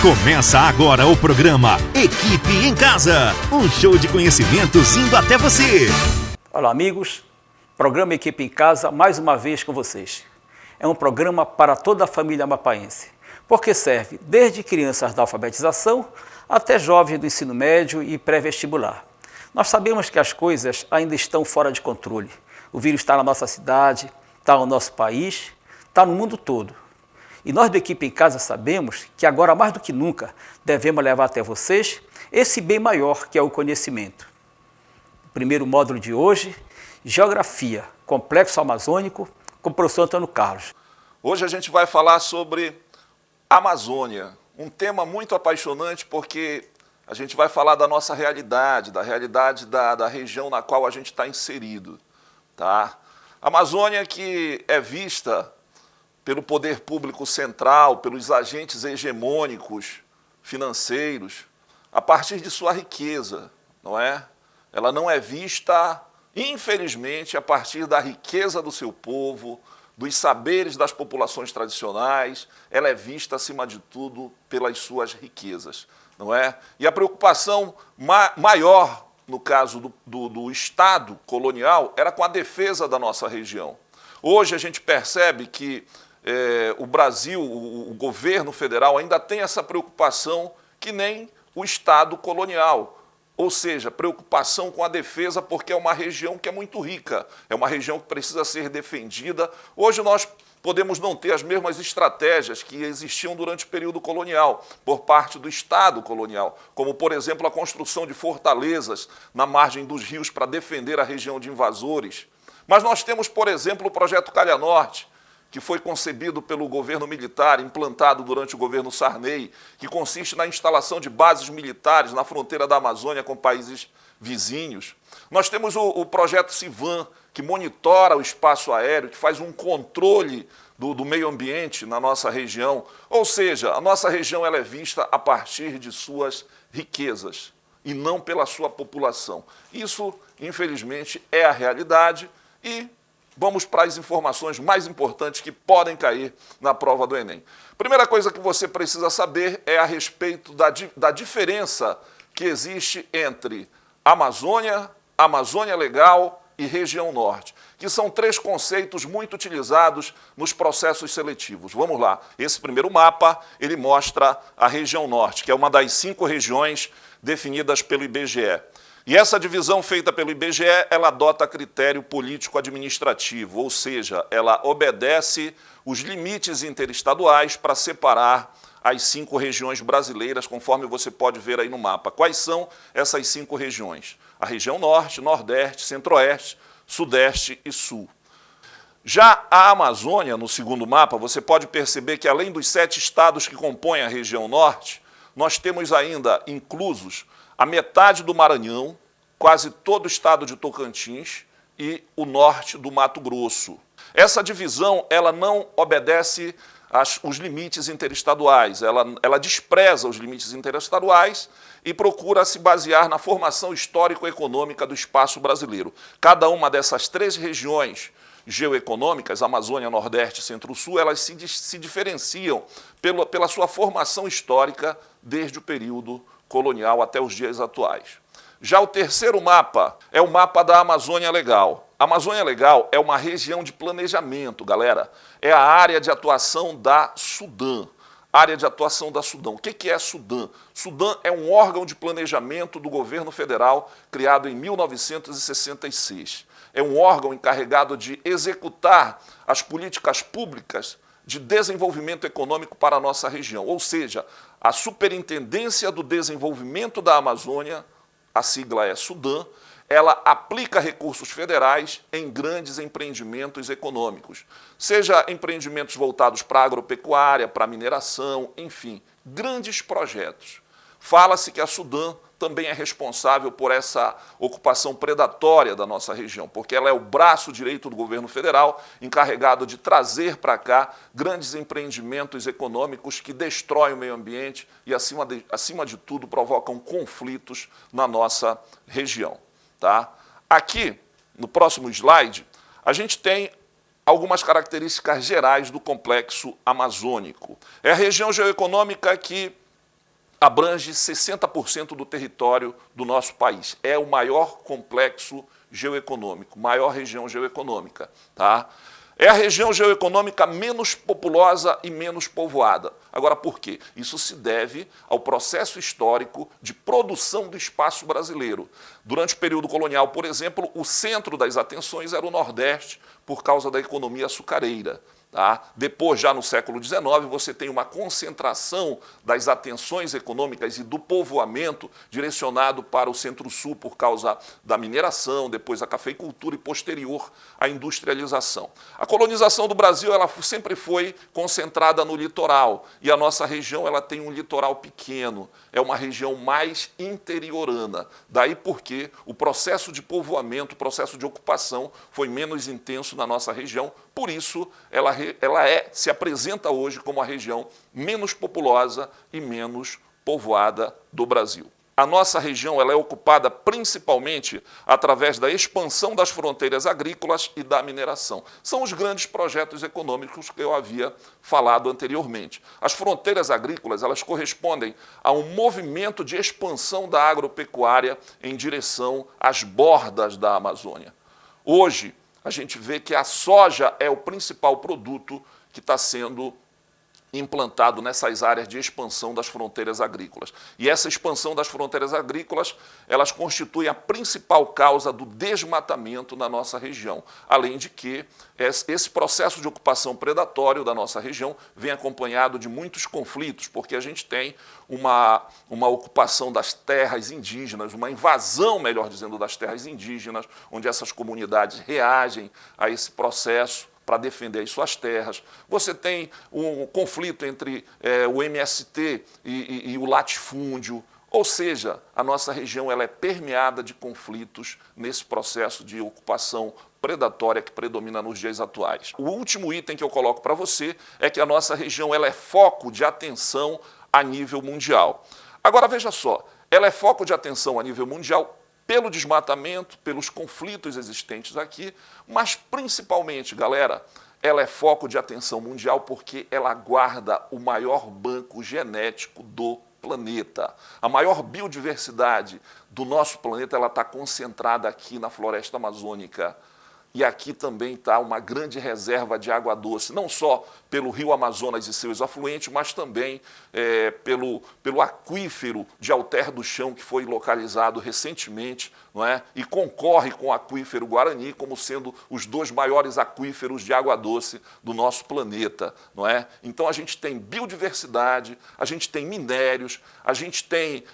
Começa agora o programa Equipe em Casa, um show de conhecimentos indo até você. Olá amigos, programa Equipe em Casa mais uma vez com vocês. É um programa para toda a família amapaense, porque serve desde crianças da alfabetização até jovens do ensino médio e pré-vestibular. Nós sabemos que as coisas ainda estão fora de controle. O vírus está na nossa cidade, está no nosso país, está no mundo todo. E nós do Equipe em Casa sabemos que agora mais do que nunca devemos levar até vocês esse bem maior que é o conhecimento. O primeiro módulo de hoje, Geografia, Complexo Amazônico, com o professor Antônio Carlos. Hoje a gente vai falar sobre Amazônia, um tema muito apaixonante porque a gente vai falar da nossa realidade, da região na qual a gente está inserido. Tá? A Amazônia que é vista pelo poder público central, pelos agentes hegemônicos financeiros, a partir de sua riqueza, não é? Ela não é vista, infelizmente, a partir da riqueza do seu povo, dos saberes das populações tradicionais, ela é vista, acima de tudo, pelas suas riquezas, não é? E a preocupação maior, no caso do Estado colonial, era com a defesa da nossa região. Hoje a gente percebe que o Brasil, o governo federal ainda tem essa preocupação que nem o Estado colonial, ou seja, preocupação com a defesa porque é uma região que é muito rica, é uma região que precisa ser defendida. Hoje nós podemos não ter as mesmas estratégias que existiam durante o período colonial, por parte do Estado colonial, como, por exemplo, a construção de fortalezas na margem dos rios para defender a região de invasores. Mas nós temos, por exemplo, o Projeto Calha Norte, que foi concebido pelo governo militar, implantado durante o governo Sarney, que consiste na instalação de bases militares na fronteira da Amazônia com países vizinhos. Nós temos o projeto Civan, que monitora o espaço aéreo, que faz um controle do meio ambiente na nossa região. Ou seja, a nossa região ela é vista a partir de suas riquezas e não pela sua população. Isso, infelizmente, é a realidade e vamos para as informações mais importantes que podem cair na prova do Enem. Primeira coisa que você precisa saber é a respeito da diferença que existe entre Amazônia, Amazônia Legal e Região Norte, que são três conceitos muito utilizados nos processos seletivos. Vamos lá. Esse primeiro mapa, ele mostra a Região Norte, que é uma das 5 regiões definidas pelo IBGE. E essa divisão feita pelo IBGE, ela adota critério político-administrativo, ou seja, ela obedece os limites interestaduais para separar as 5 regiões brasileiras, conforme você pode ver aí no mapa. Quais são essas 5 regiões? A região Norte, Nordeste, Centro-Oeste, Sudeste e Sul. Já a Amazônia, no segundo mapa, você pode perceber que além dos 7 estados que compõem a região Norte, nós temos ainda inclusos a metade do Maranhão, quase todo o estado de Tocantins e o norte do Mato Grosso. Essa divisão ela não obedece os limites interestaduais, ela despreza os limites interestaduais e procura se basear na formação histórico-econômica do espaço brasileiro. Cada uma dessas 3 regiões geoeconômicas, Amazônia, Nordeste, Centro-Sul, elas se diferenciam pela sua formação histórica desde o período colonial até os dias atuais. Já o terceiro mapa é o mapa da Amazônia Legal. A Amazônia Legal é uma região de planejamento, galera. É a área de atuação da Sudam. Área de atuação da Sudam. O que é Sudam? Sudam é um órgão de planejamento do governo federal criado em 1966. É um órgão encarregado de executar as políticas públicas de desenvolvimento econômico para a nossa região, ou seja, a Superintendência do Desenvolvimento da Amazônia, a sigla é Sudam, ela aplica recursos federais em grandes empreendimentos econômicos, seja empreendimentos voltados para a agropecuária, para a mineração, enfim, grandes projetos. Fala-se que a Sudam também é responsável por essa ocupação predatória da nossa região, porque ela é o braço direito do governo federal, encarregado de trazer para cá grandes empreendimentos econômicos que destroem o meio ambiente e, acima de tudo, provocam conflitos na nossa região. Tá? Aqui, no próximo slide, a gente tem algumas características gerais do complexo amazônico. É a região geoeconômica que abrange 60% do território do nosso país. É o maior complexo geoeconômico, maior região geoeconômica, tá? É a região geoeconômica menos populosa e menos povoada. Agora, por quê? Isso se deve ao processo histórico de produção do espaço brasileiro. Durante o período colonial, por exemplo, o centro das atenções era o Nordeste, por causa da economia açucareira. Tá? Depois, já no século XIX, você tem uma concentração das atenções econômicas e do povoamento direcionado para o Centro-Sul por causa da mineração, depois a cafeicultura e posterior a industrialização. A colonização do Brasil ela sempre foi concentrada no litoral e a nossa região ela tem um litoral pequeno, é uma região mais interiorana. Daí porque o processo de povoamento, o processo de ocupação foi menos intenso na nossa região, por isso ela se apresenta hoje como a região menos populosa e menos povoada do Brasil. A nossa região ela é ocupada principalmente através da expansão das fronteiras agrícolas e da mineração. São os grandes projetos econômicos que eu havia falado anteriormente. As fronteiras agrícolas elas correspondem a um movimento de expansão da agropecuária em direção às bordas da Amazônia. Hoje, a gente vê que a soja é o principal produto que está sendo implantado nessas áreas de expansão das fronteiras agrícolas. E essa expansão das fronteiras agrícolas, elas constituem a principal causa do desmatamento na nossa região. Além de que esse processo de ocupação predatório da nossa região vem acompanhado de muitos conflitos, porque a gente tem uma ocupação das terras indígenas, uma invasão, melhor dizendo, das terras indígenas, onde essas comunidades reagem a esse processo para defender as suas terras. Você tem um conflito entre o MST e o latifúndio, ou seja, a nossa região ela é permeada de conflitos nesse processo de ocupação predatória que predomina nos dias atuais. O último item que eu coloco para você é que a nossa região ela é foco de atenção a nível mundial. Agora, veja só, ela é foco de atenção a nível mundial pelo desmatamento, pelos conflitos existentes aqui, mas principalmente, galera, ela é foco de atenção mundial porque ela guarda o maior banco genético do planeta. A maior biodiversidade do nosso planeta ela está concentrada aqui na floresta amazônica. E aqui também está uma grande reserva de água doce, não só pelo rio Amazonas e seus afluentes, mas também pelo aquífero de Alter do Chão, que foi localizado recentemente, não é? E concorre com o aquífero Guarani como sendo os dois maiores aquíferos de água doce do nosso planeta. Não é? Então a gente tem biodiversidade, a gente tem minérios, a gente tem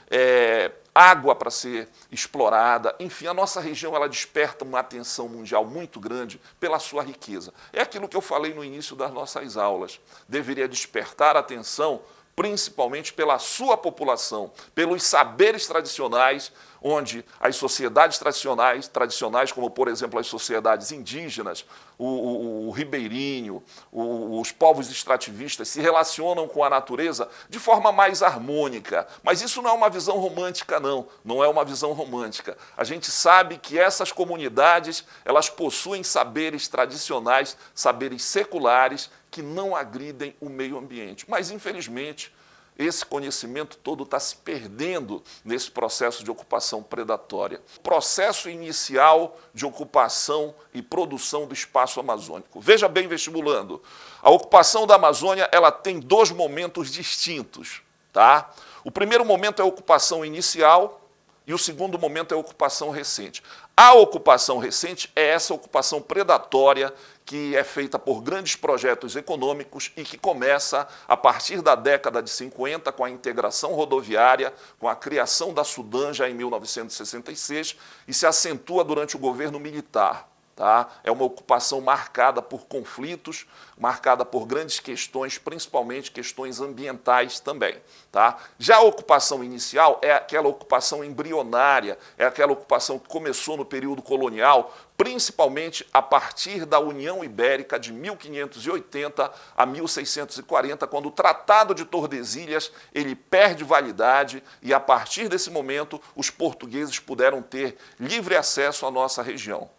água para ser explorada, enfim, a nossa região ela desperta uma atenção mundial muito grande pela sua riqueza. É aquilo que eu falei no início das nossas aulas. Deveria despertar a atenção principalmente pela sua população, pelos saberes tradicionais, onde as sociedades tradicionais, como por exemplo as sociedades indígenas, o ribeirinho, os povos extrativistas se relacionam com a natureza de forma mais harmônica. Mas isso não é uma visão romântica, não é uma visão romântica. A gente sabe que essas comunidades, elas possuem saberes tradicionais, saberes seculares, que não agridem o meio ambiente. Mas, infelizmente, esse conhecimento todo está se perdendo nesse processo de ocupação predatória. O processo inicial de ocupação e produção do espaço amazônico. Veja bem, vestibulando, a ocupação da Amazônia ela tem dois momentos distintos. Tá? O primeiro momento é a ocupação inicial e o segundo momento é a ocupação recente. A ocupação recente é essa ocupação predatória que é feita por grandes projetos econômicos e que começa a partir da década de 50 com a integração rodoviária, com a criação da Sudan já em 1966 e se acentua durante o governo militar. Tá? É uma ocupação marcada por conflitos, marcada por grandes questões, principalmente questões ambientais também. Tá? Já a ocupação inicial é aquela ocupação embrionária, é aquela ocupação que começou no período colonial, principalmente a partir da União Ibérica de 1580 a 1640, quando o Tratado de Tordesilhas ele perde validade e a partir desse momento os portugueses puderam ter livre acesso à nossa região.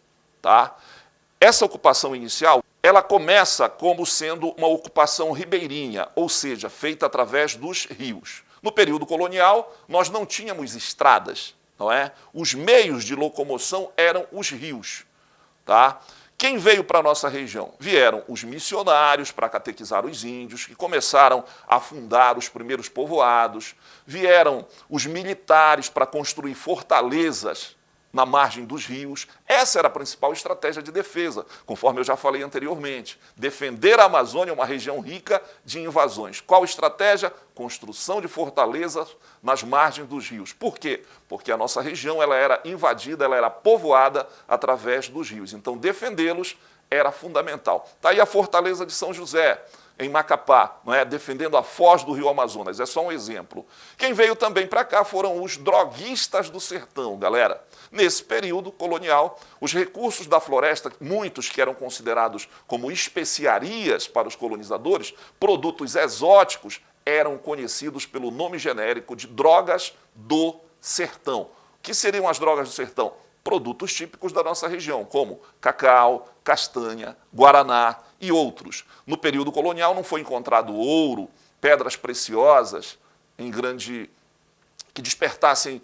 Tá? Essa ocupação inicial, ela começa como sendo uma ocupação ribeirinha, ou seja, feita através dos rios. No período colonial, nós não tínhamos estradas, não é? Os meios de locomoção eram os rios, tá? Quem veio para a nossa região? Vieram os missionários para catequizar os índios, que começaram a fundar os primeiros povoados, vieram os militares para construir fortalezas na margem dos rios. Essa era a principal estratégia de defesa, conforme eu já falei anteriormente. Defender a Amazônia, uma região rica de invasões. Qual estratégia? Construção de fortalezas nas margens dos rios. Por quê? Porque a nossa região ela era invadida, ela era povoada através dos rios. Então, defendê-los era fundamental. Está aí a fortaleza de São José, em Macapá, não é? Defendendo a foz do rio Amazonas. É só um exemplo. Quem veio também para cá foram os droguistas do sertão, galera. Nesse período colonial, os recursos da floresta, muitos que eram considerados como especiarias para os colonizadores, produtos exóticos, eram conhecidos pelo nome genérico de drogas do sertão. O que seriam as drogas do sertão? Produtos típicos da nossa região, como cacau, castanha, guaraná e outros. No período colonial não foi encontrado ouro, pedras preciosas que despertassem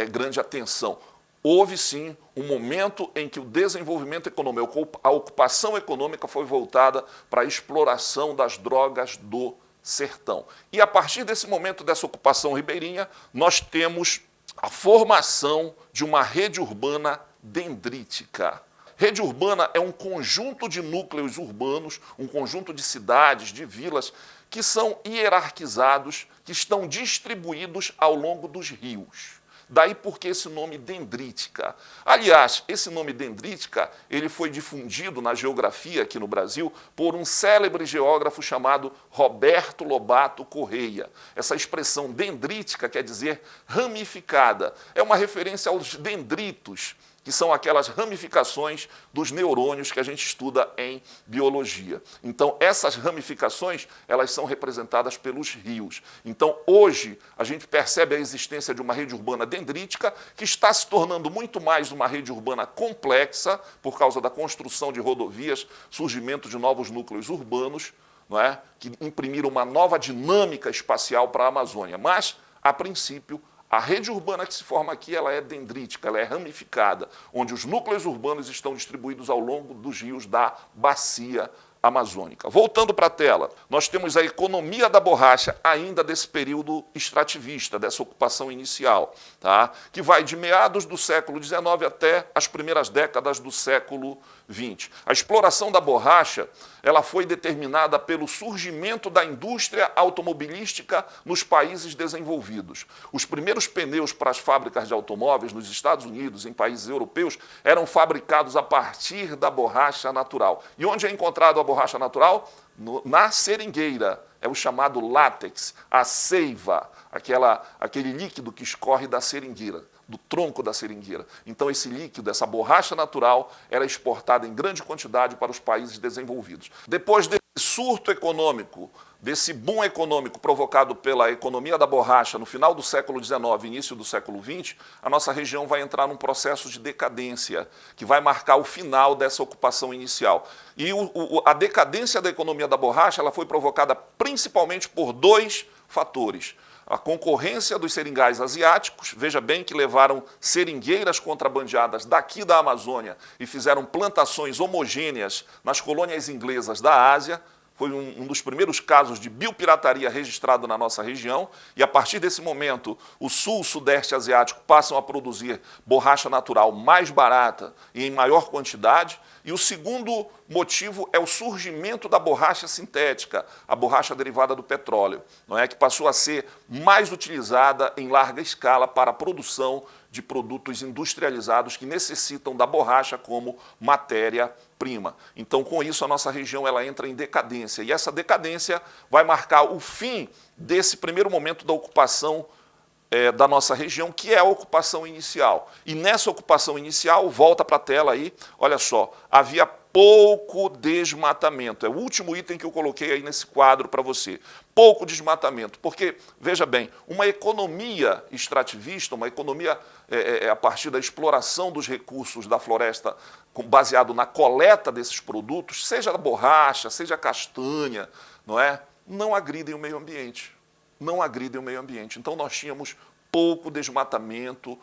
grande atenção. Houve sim um momento em que o desenvolvimento econômico, a ocupação econômica foi voltada para a exploração das drogas do sertão. E a partir desse momento, dessa ocupação ribeirinha, nós temos a formação de uma rede urbana dendrítica. Rede urbana é um conjunto de núcleos urbanos, um conjunto de cidades, de vilas, que são hierarquizados, que estão distribuídos ao longo dos rios. Daí porque esse nome dendrítica. Aliás, esse nome dendrítica ele foi difundido na geografia aqui no Brasil por um célebre geógrafo chamado Roberto Lobato Correia. Essa expressão dendrítica quer dizer ramificada. É uma referência aos dendritos, que são aquelas ramificações dos neurônios que a gente estuda em biologia. Então, essas ramificações, elas são representadas pelos rios. Então, hoje, a gente percebe a existência de uma rede urbana dendrítica que está se tornando muito mais uma rede urbana complexa por causa da construção de rodovias, surgimento de novos núcleos urbanos, não é? Que imprimiram uma nova dinâmica espacial para a Amazônia. Mas, a princípio, a rede urbana que se forma aqui ela é dendrítica, ela é ramificada, onde os núcleos urbanos estão distribuídos ao longo dos rios da bacia amazônica. Voltando para a tela, nós temos a economia da borracha ainda desse período extrativista, dessa ocupação inicial, tá? Que vai de meados do século XIX até as primeiras décadas do século XX. A exploração da borracha ela foi determinada pelo surgimento da indústria automobilística nos países desenvolvidos. Os primeiros pneus para as fábricas de automóveis nos Estados Unidos, em países europeus, eram fabricados a partir da borracha natural. E onde é encontrado a borracha natural? Na seringueira. É o chamado látex, a seiva, aquele líquido que escorre da seringueira, do tronco da seringueira. Então, esse líquido, essa borracha natural, era exportada em grande quantidade para os países desenvolvidos. Depois desse surto econômico, desse boom econômico provocado pela economia da borracha no final do século XIX e início do século XX, a nossa região vai entrar num processo de decadência, que vai marcar o final dessa ocupação inicial. E a decadência da economia da borracha ela foi provocada principalmente por dois fatores. A concorrência dos seringais asiáticos, veja bem que levaram seringueiras contrabandeadas daqui da Amazônia e fizeram plantações homogêneas nas colônias inglesas da Ásia. Foi um dos primeiros casos de biopirataria registrado na nossa região, e a partir desse momento o sul e o sudeste asiático passam a produzir borracha natural mais barata e em maior quantidade. E o segundo motivo é o surgimento da borracha sintética, a borracha derivada do petróleo, não é? Que passou a ser mais utilizada em larga escala para a produção de produtos industrializados que necessitam da borracha como matéria-prima. Então, com isso, a nossa região ela entra em decadência. E essa decadência vai marcar o fim desse primeiro momento da ocupação da nossa região, que é a ocupação inicial. E nessa ocupação inicial, volta para a tela aí, olha só, havia pouco desmatamento. É o último item que eu coloquei aí nesse quadro para você. Pouco desmatamento, porque, veja bem, uma economia extrativista, uma economia a partir da exploração dos recursos da floresta, baseado na coleta desses produtos, seja a borracha, seja a castanha, não agridem o meio ambiente. não agridem o meio ambiente. Então nós tínhamos pouco desmatamento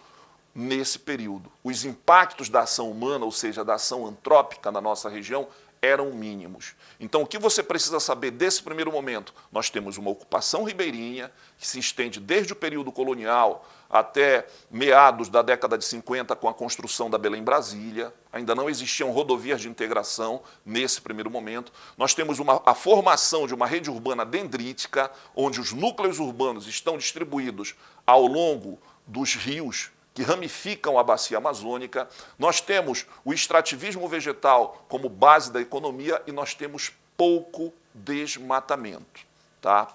nesse período. Os impactos da ação humana, ou seja, da ação antrópica na nossa região, eram mínimos. Então, o que você precisa saber desse primeiro momento? Nós temos uma ocupação ribeirinha, que se estende desde o período colonial até meados da década de 50, com a construção da Belém-Brasília. Ainda não existiam rodovias de integração nesse primeiro momento. Nós temos a formação de uma rede urbana dendrítica, onde os núcleos urbanos estão distribuídos ao longo dos rios que ramificam a bacia amazônica. Nós temos o extrativismo vegetal como base da economia e nós temos pouco desmatamento. Tá?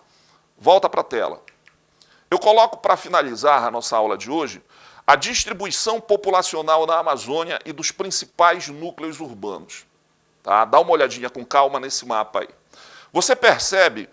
Volta para a tela. Eu coloco para finalizar a nossa aula de hoje a distribuição populacional na Amazônia e dos principais núcleos urbanos. Tá? Dá uma olhadinha com calma nesse mapa aí. Você percebe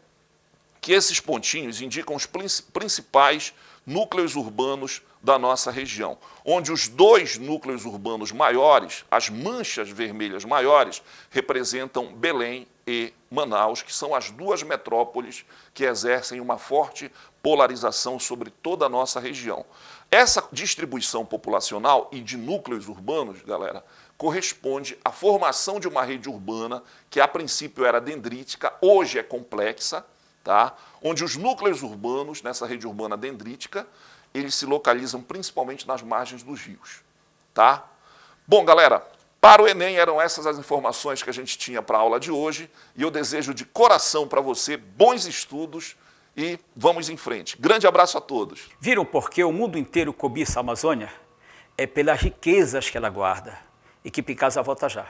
que esses pontinhos indicam os principais núcleos urbanos da nossa região, onde os dois núcleos urbanos maiores, as manchas vermelhas maiores, representam Belém e Manaus, que são as duas metrópoles que exercem uma forte polarização sobre toda a nossa região. Essa distribuição populacional e de núcleos urbanos, galera, corresponde à formação de uma rede urbana que a princípio era dendrítica, hoje é complexa, tá? Onde os núcleos urbanos, nessa rede urbana dendrítica, eles se localizam principalmente nas margens dos rios. Tá? Bom, galera, para o Enem eram essas as informações que a gente tinha para a aula de hoje e eu desejo de coração para você bons estudos e vamos em frente. Grande abraço a todos. Viram por que o mundo inteiro cobiça a Amazônia? É pelas riquezas que ela guarda. Equipe em Casa volta já.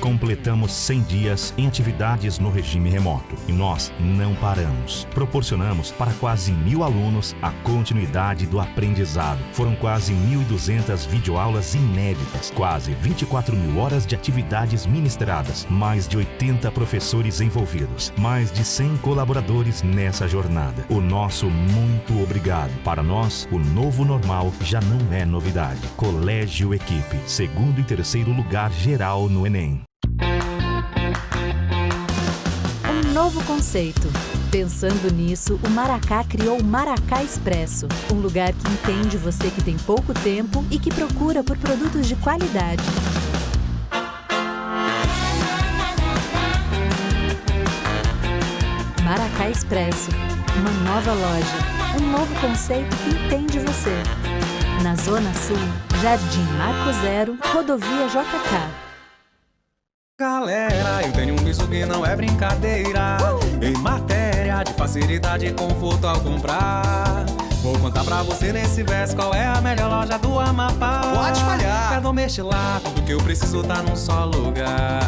Completamos 100 dias em atividades no regime remoto e nós não paramos. Proporcionamos para quase 1.000 alunos a continuidade do aprendizado. Foram quase 1.200 videoaulas inéditas, quase 24.000 horas de atividades ministradas, mais de 80 professores envolvidos, mais de 100 colaboradores nessa jornada. O nosso muito obrigado. Para nós, o novo normal já não é novidade. Colégio Equipe, segundo e terceiro lugar geral no Enem. Um novo conceito. Pensando nisso, o Maracá criou o Maracá Expresso, um lugar que entende você que tem pouco tempo e que procura por produtos de qualidade. Maracá Expresso, uma nova loja, um novo conceito que entende você. Na Zona Sul, Jardim Marco Zero, Rodovia JK. Galera, eu tenho um misto que não é brincadeira. Em matéria de facilidade e conforto ao comprar. Vou contar pra você nesse verso qual é a melhor loja do Amapá. Pode espalhar! É Domestilá, tudo que eu preciso tá num só lugar.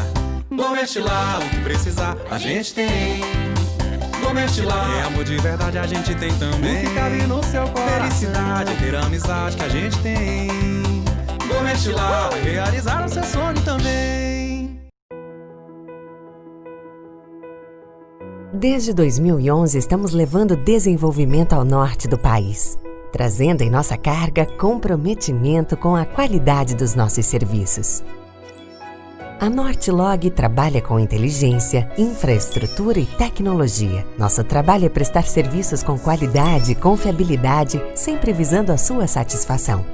Domestilá, o que precisar a gente tem. Domestilá, é amor de verdade a gente tem também. O que cabe no seu coração. Felicidade, ter a amizade que a gente tem. Domestilá, realizar o seu sonho também. Desde 2011, estamos levando desenvolvimento ao norte do país, trazendo em nossa carga comprometimento com a qualidade dos nossos serviços. A Nortelog trabalha com inteligência, infraestrutura e tecnologia. Nosso trabalho é prestar serviços com qualidade e confiabilidade, sempre visando a sua satisfação.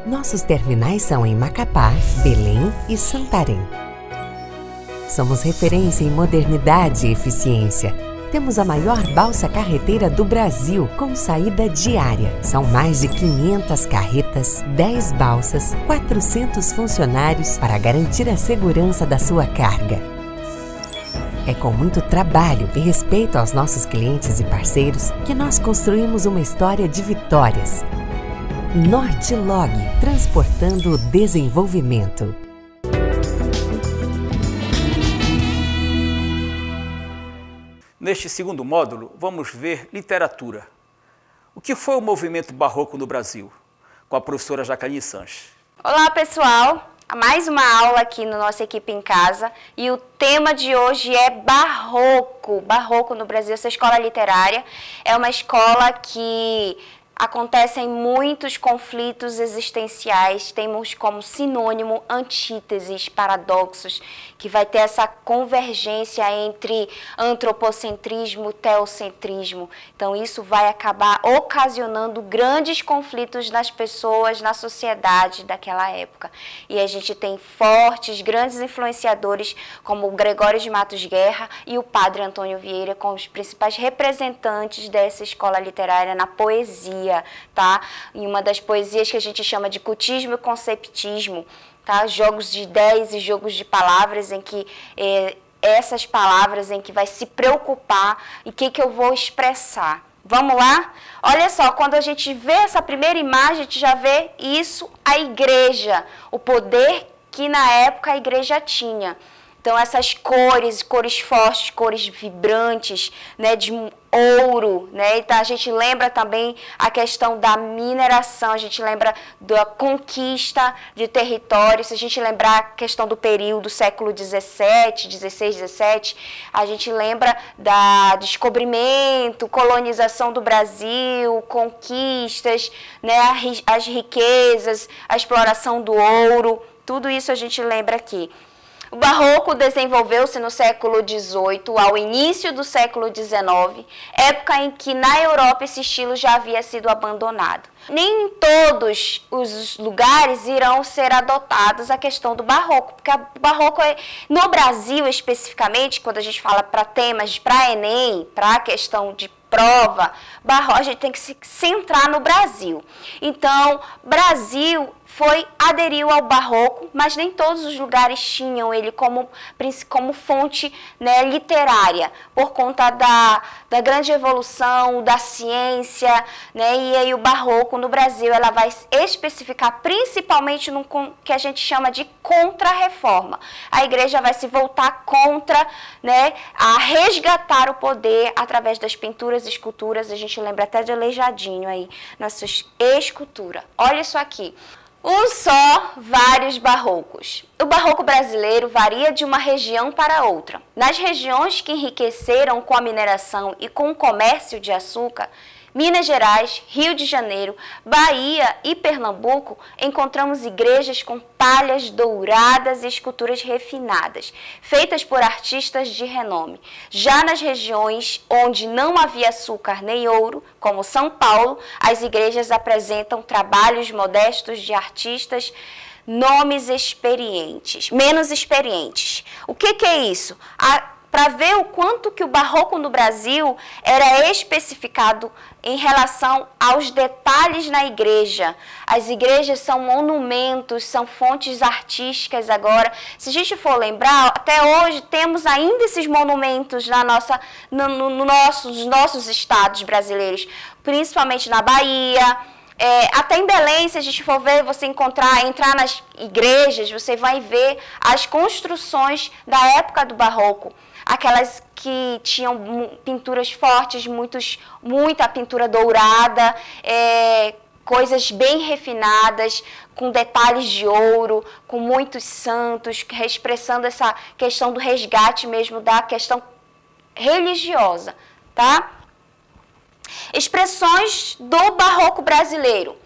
Nossos terminais são em Macapá, Belém e Santarém. Somos referência em modernidade e eficiência. Temos a maior balsa carreteira do Brasil, com saída diária. São mais de 500 carretas, 10 balsas, 400 funcionários para garantir a segurança da sua carga. É com muito trabalho e respeito aos nossos clientes e parceiros que nós construímos uma história de vitórias. Nortelog, transportando o desenvolvimento. Neste segundo módulo, vamos ver literatura. O que foi o movimento barroco no Brasil? Com a professora Jaqueline Sanches. Olá, pessoal! Mais uma aula aqui no nossa Equipe em Casa. E o tema de hoje é barroco. Barroco no Brasil, essa escola literária é uma escola que acontecem muitos conflitos existenciais, temos como sinônimo antíteses, paradoxos, que vai ter essa convergência entre antropocentrismo e teocentrismo. Então isso vai acabar ocasionando grandes conflitos nas pessoas, na sociedade daquela época. E a gente tem fortes, grandes influenciadores como o Gregório de Matos Guerra e o Padre Antônio Vieira, como os principais representantes dessa escola literária na poesia. Tá? Em uma das poesias que a gente chama de cultismo e conceptismo, tá? Jogos de ideias e jogos de palavras em que essas palavras em que vai se preocupar e o que eu vou expressar. Vamos lá? Olha só, quando a gente vê essa primeira imagem, a gente já vê isso, a igreja, o poder que na época a igreja tinha. Então essas cores fortes, cores vibrantes, né, de ouro, né? Então a gente lembra também a questão da mineração, a gente lembra da conquista de territórios, se a gente lembrar a questão do período século XVII, XVI, XVII, a gente lembra da descobrimento, colonização do Brasil, conquistas, né, as riquezas, a exploração do ouro, tudo isso a gente lembra aqui. O Barroco desenvolveu-se no século XVIII ao início do século XIX, época em que na Europa esse estilo já havia sido abandonado. Nem em todos os lugares irão ser adotados a questão do Barroco, porque o Barroco, no Brasil especificamente, quando a gente fala para temas, para Enem, para a questão de prova, a gente tem que se centrar no Brasil. Então, Brasil aderiu ao Barroco, mas nem todos os lugares tinham ele como fonte, né, literária, por conta da grande evolução da ciência, né, e aí o Barroco no Brasil ela vai especificar principalmente no que a gente chama de contra-reforma. A igreja vai se voltar contra, né, a resgatar o poder através das pinturas e esculturas, a gente lembra até de Aleijadinho aí, na sua escultura. Olha isso aqui. Um só, vários barrocos. O barroco brasileiro varia de uma região para outra. Nas regiões que enriqueceram com a mineração e com o comércio de açúcar, Minas Gerais, Rio de Janeiro, Bahia e Pernambuco, encontramos igrejas com talhas douradas e esculturas refinadas, feitas por artistas de renome. Já nas regiões onde não havia açúcar nem ouro, como São Paulo, as igrejas apresentam trabalhos modestos de artistas, nomes experientes, menos experientes. O que é isso? Para ver o quanto que o barroco no Brasil era especificado em relação aos detalhes na igreja. As igrejas são monumentos, são fontes artísticas agora. Se a gente for lembrar, até hoje temos ainda esses monumentos nos nossos estados brasileiros, principalmente na Bahia. Até em Belém, se a gente for ver, entrar nas igrejas, você vai ver as construções da época do barroco. Aquelas que tinham pinturas fortes, muita pintura dourada, coisas bem refinadas, com detalhes de ouro, com muitos santos, expressando essa questão do resgate mesmo da questão religiosa, tá? Expressões do barroco brasileiro.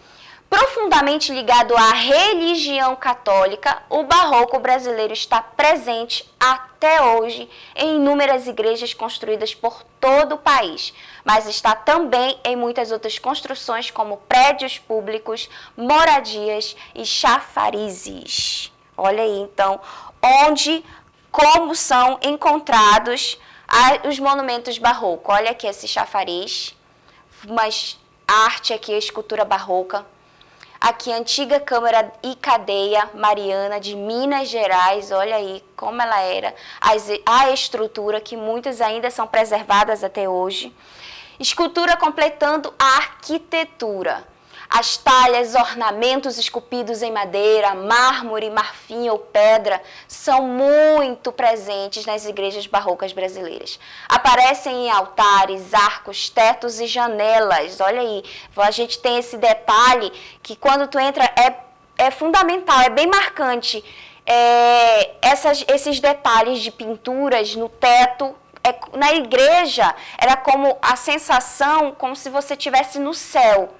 Profundamente ligado à religião católica, o barroco brasileiro está presente até hoje em inúmeras igrejas construídas por todo o país, mas está também em muitas outras construções como prédios públicos, moradias e chafarizes. Olha aí, então, como são encontrados os monumentos barrocos. Olha aqui esse chafariz, mas arte aqui, a escultura barroca. Aqui a antiga Câmara e Cadeia Mariana de Minas Gerais, olha aí como ela era, a estrutura que muitas ainda são preservadas até hoje. Escultura completando a arquitetura. As talhas, ornamentos esculpidos em madeira, mármore, marfim ou pedra são muito presentes nas igrejas barrocas brasileiras. Aparecem em altares, arcos, tetos e janelas. Olha aí, a gente tem esse detalhe que quando tu entra é fundamental, é bem marcante. Esses detalhes de pinturas no teto. Na igreja era como a sensação, como se você estivesse no céu.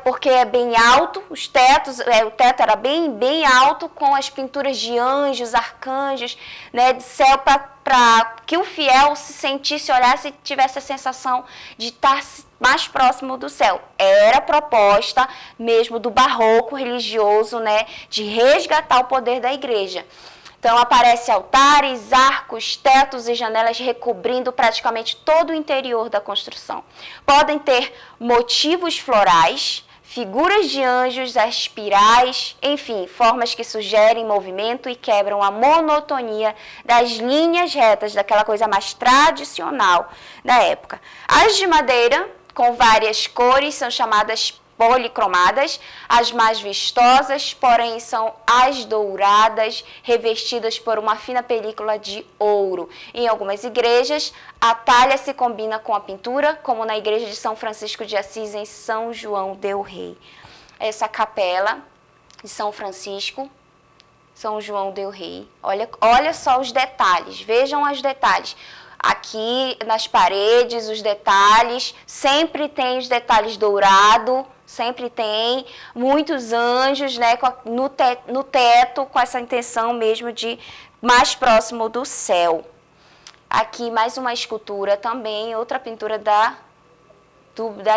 porque é bem alto, os tetos, o teto era bem alto, com as pinturas de anjos, arcanjos, né, de céu, para que o fiel se sentisse, olhasse e tivesse a sensação de estar mais próximo do céu. Era a proposta mesmo do barroco religioso, né, de resgatar o poder da igreja. Então, aparecem altares, arcos, tetos e janelas recobrindo praticamente todo o interior da construção. Podem ter motivos florais, figuras de anjos, espirais, enfim, formas que sugerem movimento e quebram a monotonia das linhas retas, daquela coisa mais tradicional da época. As de madeira, com várias cores, são chamadas policromadas. As mais vistosas, porém, são as douradas, revestidas por uma fina película de ouro. Em algumas igrejas, a talha se combina com a pintura, como na igreja de São Francisco de Assis, em São João del Rei. Essa capela de São Francisco, São João del Rei. Olha só os detalhes, vejam os detalhes. Aqui nas paredes, os detalhes, sempre tem os detalhes dourados, sempre tem muitos anjos, né, no teto, com essa intenção mesmo de mais próximo do céu. Aqui mais uma escultura também, outra pintura da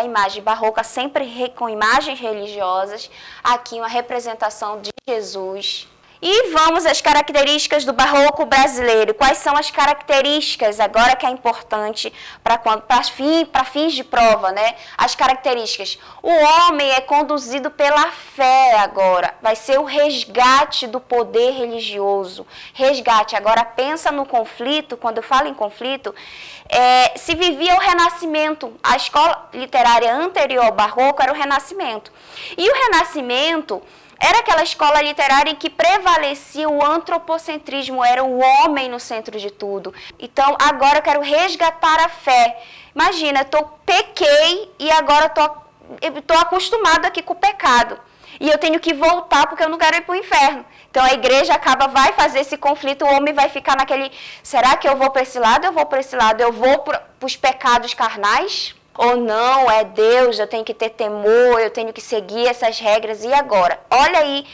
imagem barroca, sempre com imagens religiosas. Aqui uma representação de Jesus. E vamos às características do barroco brasileiro. Quais são as características, agora que é importante para fins de prova, né? As características. O homem é conduzido pela fé agora. Vai ser o resgate do poder religioso. Resgate. Agora pensa no conflito, quando eu falo em conflito, se vivia o Renascimento. A escola literária anterior ao barroco era o Renascimento. E o Renascimento era aquela escola literária em que prevalecia o antropocentrismo, era o homem no centro de tudo. Então, agora eu quero resgatar a fé. Imagina, eu pequei e agora estou acostumado aqui com o pecado. E eu tenho que voltar porque eu não quero ir para o inferno. Então, a igreja vai fazer esse conflito, o homem vai ficar naquele, será que eu vou para esse lado, eu vou para esse lado, eu vou para os pecados carnais? Ou não, é Deus, eu tenho que ter temor, eu tenho que seguir essas regras, e agora? Olha aí,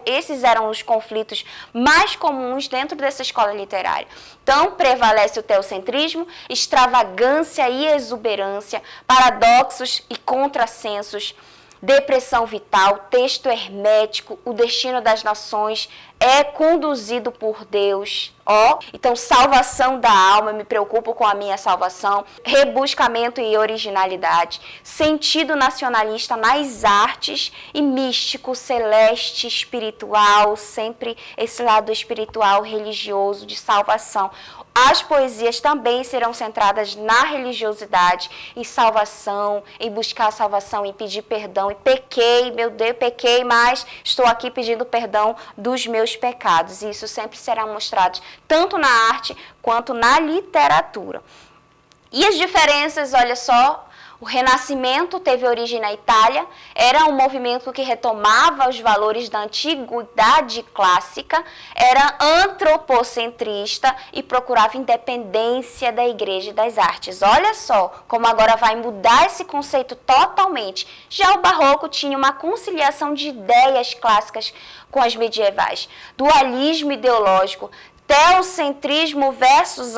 esses eram os conflitos mais comuns dentro dessa escola literária. Então, prevalece o teocentrismo, extravagância e exuberância, paradoxos e contrassensos, depressão vital, texto hermético, o destino das nações é conduzido por Deus. Então, salvação da alma, eu me preocupo com a minha salvação, rebuscamento e originalidade, sentido nacionalista nas artes e místico, celeste, espiritual, sempre esse lado espiritual, religioso, de salvação. As poesias também serão centradas na religiosidade, em salvação, em buscar a salvação, em pedir perdão. E pequei, meu Deus, pequei, mas estou aqui pedindo perdão dos meus pecados. E isso sempre será mostrado tanto na arte quanto na literatura. E as diferenças, olha só, o Renascimento teve origem na Itália, era um movimento que retomava os valores da antiguidade clássica, era antropocentrista e procurava independência da igreja e das artes. Olha só como agora vai mudar esse conceito totalmente. Já o barroco tinha uma conciliação de ideias clássicas com as medievais, dualismo ideológico, teocentrismo versus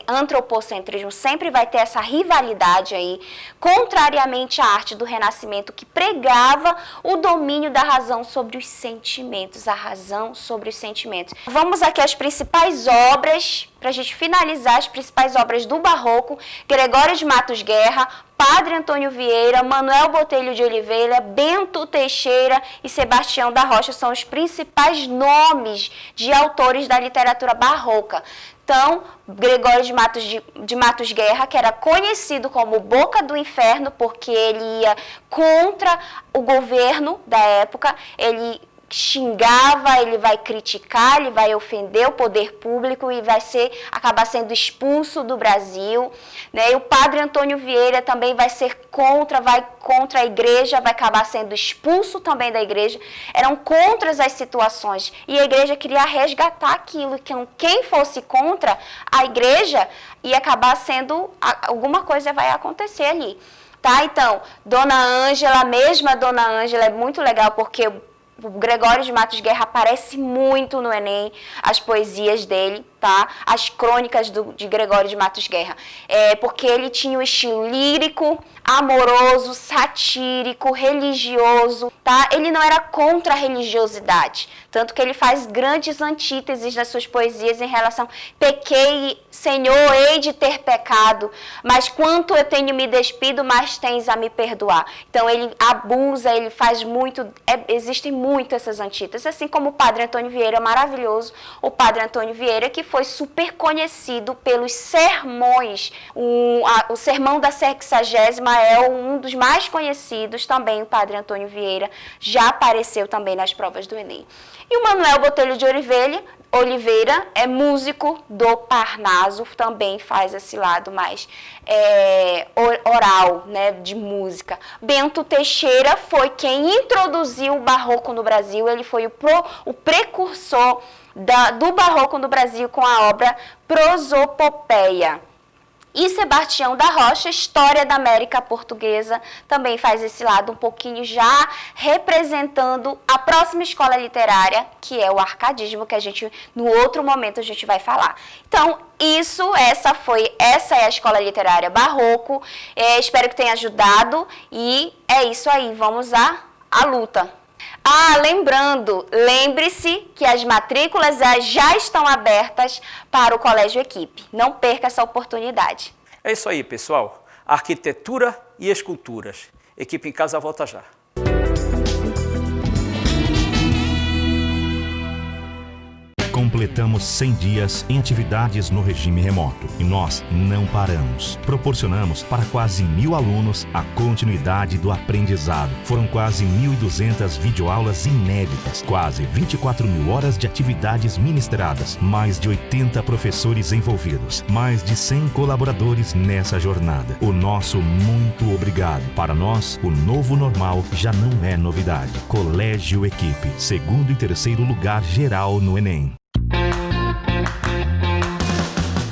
antropocentrismo, sempre vai ter essa rivalidade aí, contrariamente à arte do Renascimento, que pregava o domínio da razão sobre os sentimentos, a razão sobre os sentimentos. Vamos aqui às principais obras, para a gente finalizar as principais obras do Barroco: Gregório de Matos Guerra, Padre Antônio Vieira, Manuel Botelho de Oliveira, Bento Teixeira e Sebastião da Rocha são os principais nomes de autores da literatura barroca. Então, Gregório de Matos Guerra, que era conhecido como Boca do Inferno, porque ele ia contra o governo da época, ele xingava, ele vai criticar, ele vai ofender o poder público e vai acabar sendo expulso do Brasil, né? E o Padre Antônio Vieira também vai contra a igreja, vai acabar sendo expulso também da igreja. Eram contra as situações e a igreja queria resgatar aquilo, que quem fosse contra a igreja ia acabar sendo, alguma coisa vai acontecer ali. tá? Então, Dona Ângela, a mesma Dona Ângela, é muito legal porque o Gregório de Matos Guerra aparece muito no Enem, as poesias dele, tá? As crônicas de Gregório de Matos Guerra. Porque ele tinha um estilo lírico, amoroso, satírico, religioso, tá? Ele não era contra a religiosidade, tanto que ele faz grandes antíteses nas suas poesias em relação: pequei, Senhor, hei de ter pecado, mas quanto eu tenho me despido, mais tens a me perdoar. Então ele abusa, ele faz muito, existem muito essas antíteses, assim como o Padre Antônio Vieira, maravilhoso, o Padre Antônio Vieira, que foi super conhecido pelos sermões, o Sermão da Sexagésima é um dos mais conhecidos também, o Padre Antônio Vieira, já apareceu também nas provas do Enem. E o Manuel Botelho de Oliveira é músico do Parnaso, também faz esse lado mais oral, né, de música. Bento Teixeira foi quem introduziu o barroco no Brasil, ele foi o precursor do barroco no Brasil com a obra Prosopopeia. E Sebastião da Rocha, História da América Portuguesa, também faz esse lado um pouquinho já representando a próxima escola literária, que é o arcadismo, que no outro momento a gente vai falar. Então, essa é a escola literária barroco. Espero que tenha ajudado e é isso aí, vamos à luta. Lembre-se que as matrículas já estão abertas para o Colégio Equipe. Não perca essa oportunidade. É isso aí, pessoal. Arquitetura e esculturas. Equipe em Casa volta já. Completamos 100 dias em atividades no regime remoto e nós não paramos. Proporcionamos para quase 1.000 alunos a continuidade do aprendizado. Foram quase 1.200 videoaulas inéditas, quase 24.000 horas de atividades ministradas, mais de 80 professores envolvidos, mais de 100 colaboradores nessa jornada. O nosso muito obrigado. Para nós, o novo normal já não é novidade. Colégio Equipe, segundo e terceiro lugar geral no Enem.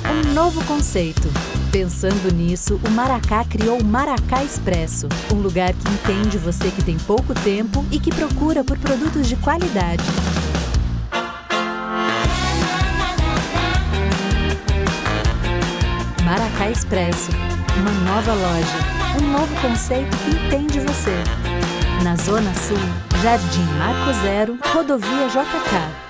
Um novo conceito. Pensando nisso, o Maracá criou o Maracá Expresso, um lugar que entende você que tem pouco tempo e que procura por produtos de qualidade. Maracá Expresso, uma nova loja, um novo conceito que entende você. Na Zona Sul, Jardim Marco Zero, Rodovia JK.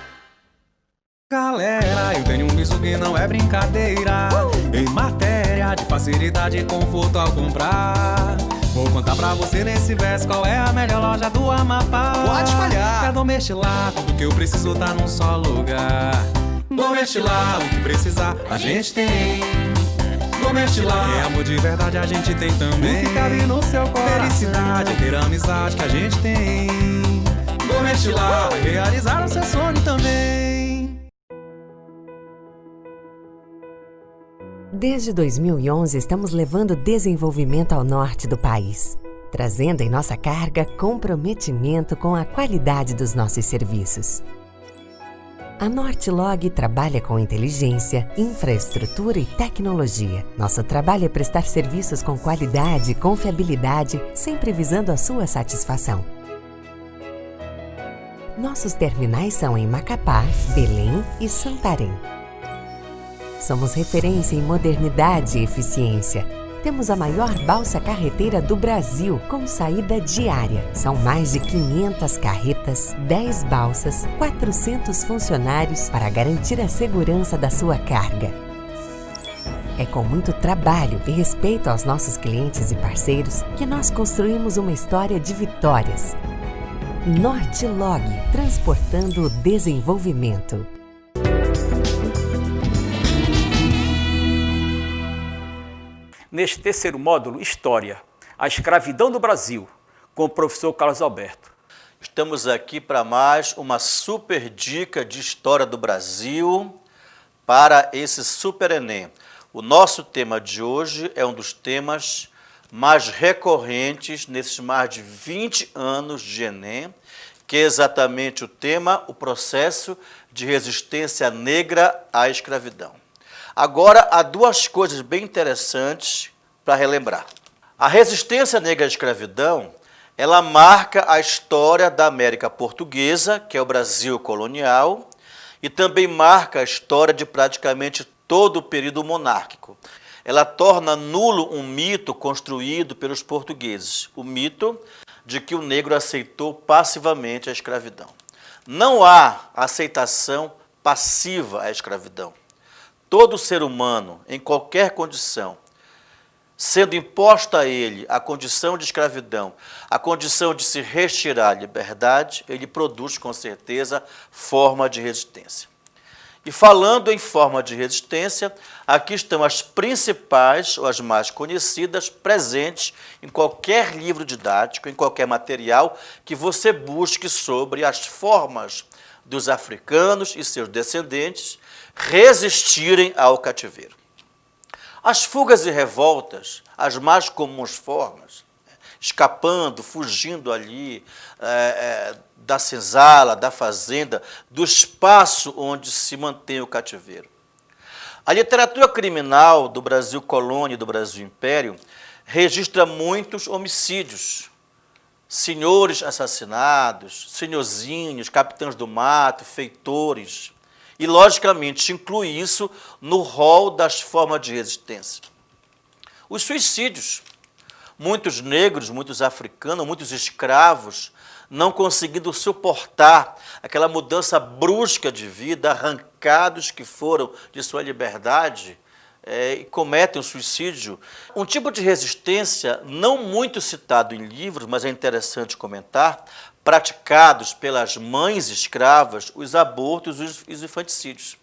Galera, eu tenho isso que não é brincadeira. Em matéria de facilidade e conforto ao comprar, vou contar pra você nesse verso qual é a melhor loja do Amapá. Pode espalhar! É Domestilar, tudo que eu preciso tá num só lugar. Domestilar, o que precisar a gente tem. Domestilar, é amor de verdade a gente tem também. O que cabe no seu coração, felicidade, ter a amizade que a gente tem. Domestilar, vai realizar o seu sonho também. Desde 2011, estamos levando desenvolvimento ao norte do país, trazendo em nossa carga comprometimento com a qualidade dos nossos serviços. A Nortelog trabalha com inteligência, infraestrutura e tecnologia. Nosso trabalho é prestar serviços com qualidade e confiabilidade, sempre visando a sua satisfação. Nossos terminais são em Macapá, Belém e Santarém. Somos referência em modernidade e eficiência. Temos a maior balsa carreteira do Brasil, com saída diária. São mais de 500 carretas, 10 balsas, 400 funcionários para garantir a segurança da sua carga. É com muito trabalho e respeito aos nossos clientes e parceiros que nós construímos uma história de vitórias. Nortelog, transportando o desenvolvimento. Neste terceiro módulo, História, a escravidão do Brasil, com o professor Carlos Alberto. Estamos aqui para mais uma super dica de História do Brasil para esse Super Enem. O nosso tema de hoje é um dos temas mais recorrentes nesses mais de 20 anos de Enem, que é exatamente o tema, o processo de resistência negra à escravidão. Agora, há duas coisas bem interessantes para relembrar. A resistência negra à escravidão, ela marca a história da América Portuguesa, que é o Brasil colonial, e também marca a história de praticamente todo o período monárquico. Ela torna nulo um mito construído pelos portugueses, o mito de que o negro aceitou passivamente a escravidão. Não há aceitação passiva à escravidão. Todo ser humano, em qualquer condição, sendo imposta a ele a condição de escravidão, a condição de se retirar a liberdade, ele produz com certeza forma de resistência. E falando em forma de resistência, aqui estão as principais, ou as mais conhecidas, presentes em qualquer livro didático, em qualquer material que você busque sobre as formas dos africanos e seus descendentes resistirem ao cativeiro. As fugas e revoltas, as mais comuns formas, escapando, fugindo ali da senzala, da fazenda, do espaço onde se mantém o cativeiro. A literatura criminal do Brasil colônia e do Brasil império registra muitos homicídios, senhores assassinados, senhorzinhos, capitães do mato, feitores, e logicamente inclui isso no rol das formas de resistência. Os suicídios. Muitos negros, muitos africanos, muitos escravos, não conseguindo suportar aquela mudança brusca de vida, arrancados que foram de sua liberdade, e cometem o suicídio. Um tipo de resistência não muito citado em livros, mas é interessante comentar, praticados pelas mães escravas, os abortos e os infanticídios.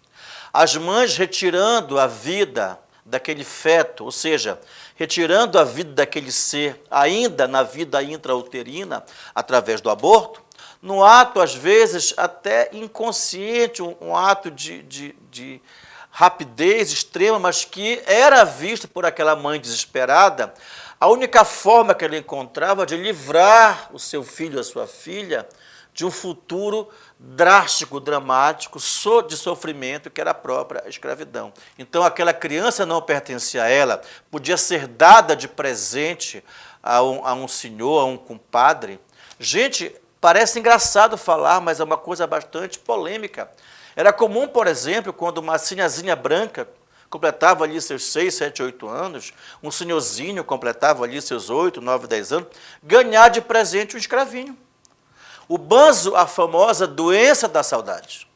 As mães retirando a vida daquele feto, ou seja, retirando a vida daquele ser ainda na vida intrauterina, através do aborto, num ato, às vezes, até inconsciente, um ato de rapidez extrema, mas que era visto por aquela mãe desesperada, a única forma que ela encontrava de livrar o seu filho, a sua filha, de um futuro drástico, dramático, de sofrimento, que era a própria escravidão. Então, aquela criança não pertencia a ela, podia ser dada de presente a um senhor, a um compadre. Gente, parece engraçado falar, mas é uma coisa bastante polêmica. Era comum, por exemplo, quando uma sinhazinha branca completava ali seus 6, 7, 8 anos, um senhorzinho completava ali seus 8, 9, 10 anos, ganhar de presente um escravinho. O banzo, a famosa doença da saudade.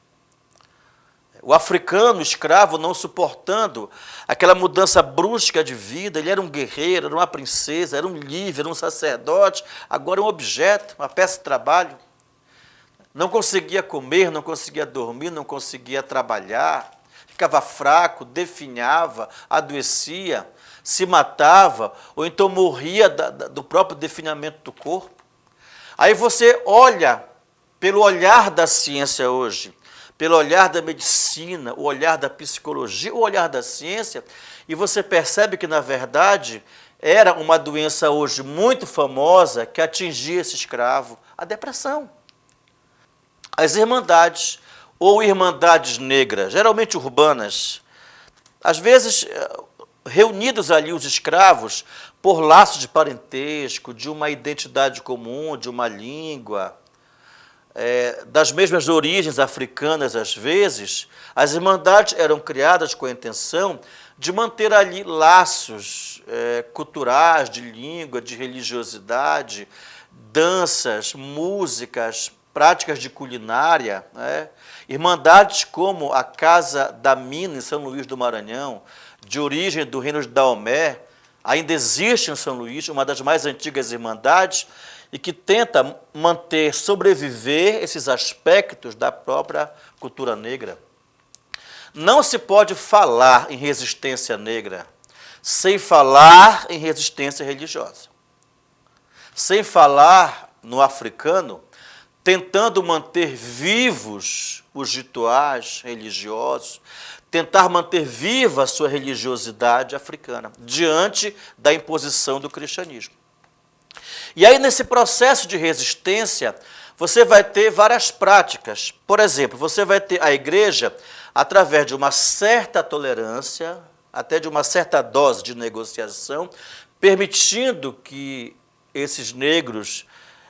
O africano, o escravo, não suportando aquela mudança brusca de vida, ele era um guerreiro, era uma princesa, era um livre, era um sacerdote, agora um objeto, uma peça de trabalho. Não conseguia comer, não conseguia dormir, não conseguia trabalhar, ficava fraco, definhava, adoecia, se matava, ou então morria do próprio definhamento do corpo. Aí você olha, pelo olhar da ciência hoje, pelo olhar da medicina, o olhar da psicologia, o olhar da ciência, e você percebe que, na verdade, era uma doença hoje muito famosa que atingia esse escravo, a depressão. As irmandades, ou irmandades negras, geralmente urbanas, às vezes reunidos ali os escravos por laços de parentesco, de uma identidade comum, de uma língua, das mesmas origens africanas às vezes, as irmandades eram criadas com a intenção de manter ali laços culturais, de língua, de religiosidade, danças, músicas, práticas de culinária, irmandades como a Casa da Mina, em São Luís do Maranhão, de origem do reino de Daomé, ainda existe em São Luís, uma das mais antigas irmandades, e que tenta manter, sobreviver esses aspectos da própria cultura negra. Não se pode falar em resistência negra sem falar em resistência religiosa. Sem falar no africano, tentando manter vivos os rituais religiosos, tentar manter viva a sua religiosidade africana, diante da imposição do cristianismo. E aí, nesse processo de resistência, você vai ter várias práticas. Por exemplo, você vai ter a igreja, através de uma certa tolerância, até de uma certa dose de negociação, permitindo que esses negros,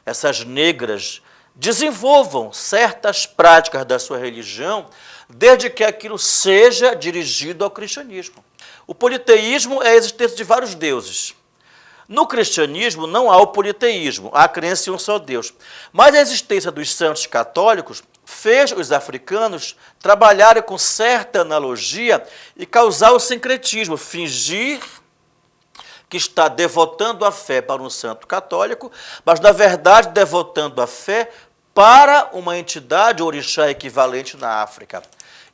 essas negras, desenvolvam certas práticas da sua religião, desde que aquilo seja dirigido ao cristianismo. O politeísmo é a existência de vários deuses. No cristianismo não há o politeísmo, há a crença em um só Deus. Mas a existência dos santos católicos fez os africanos trabalharem com certa analogia e causar o sincretismo, fingir que está devotando a fé para um santo católico, mas, na verdade, devotando a fé para uma entidade orixá equivalente na África.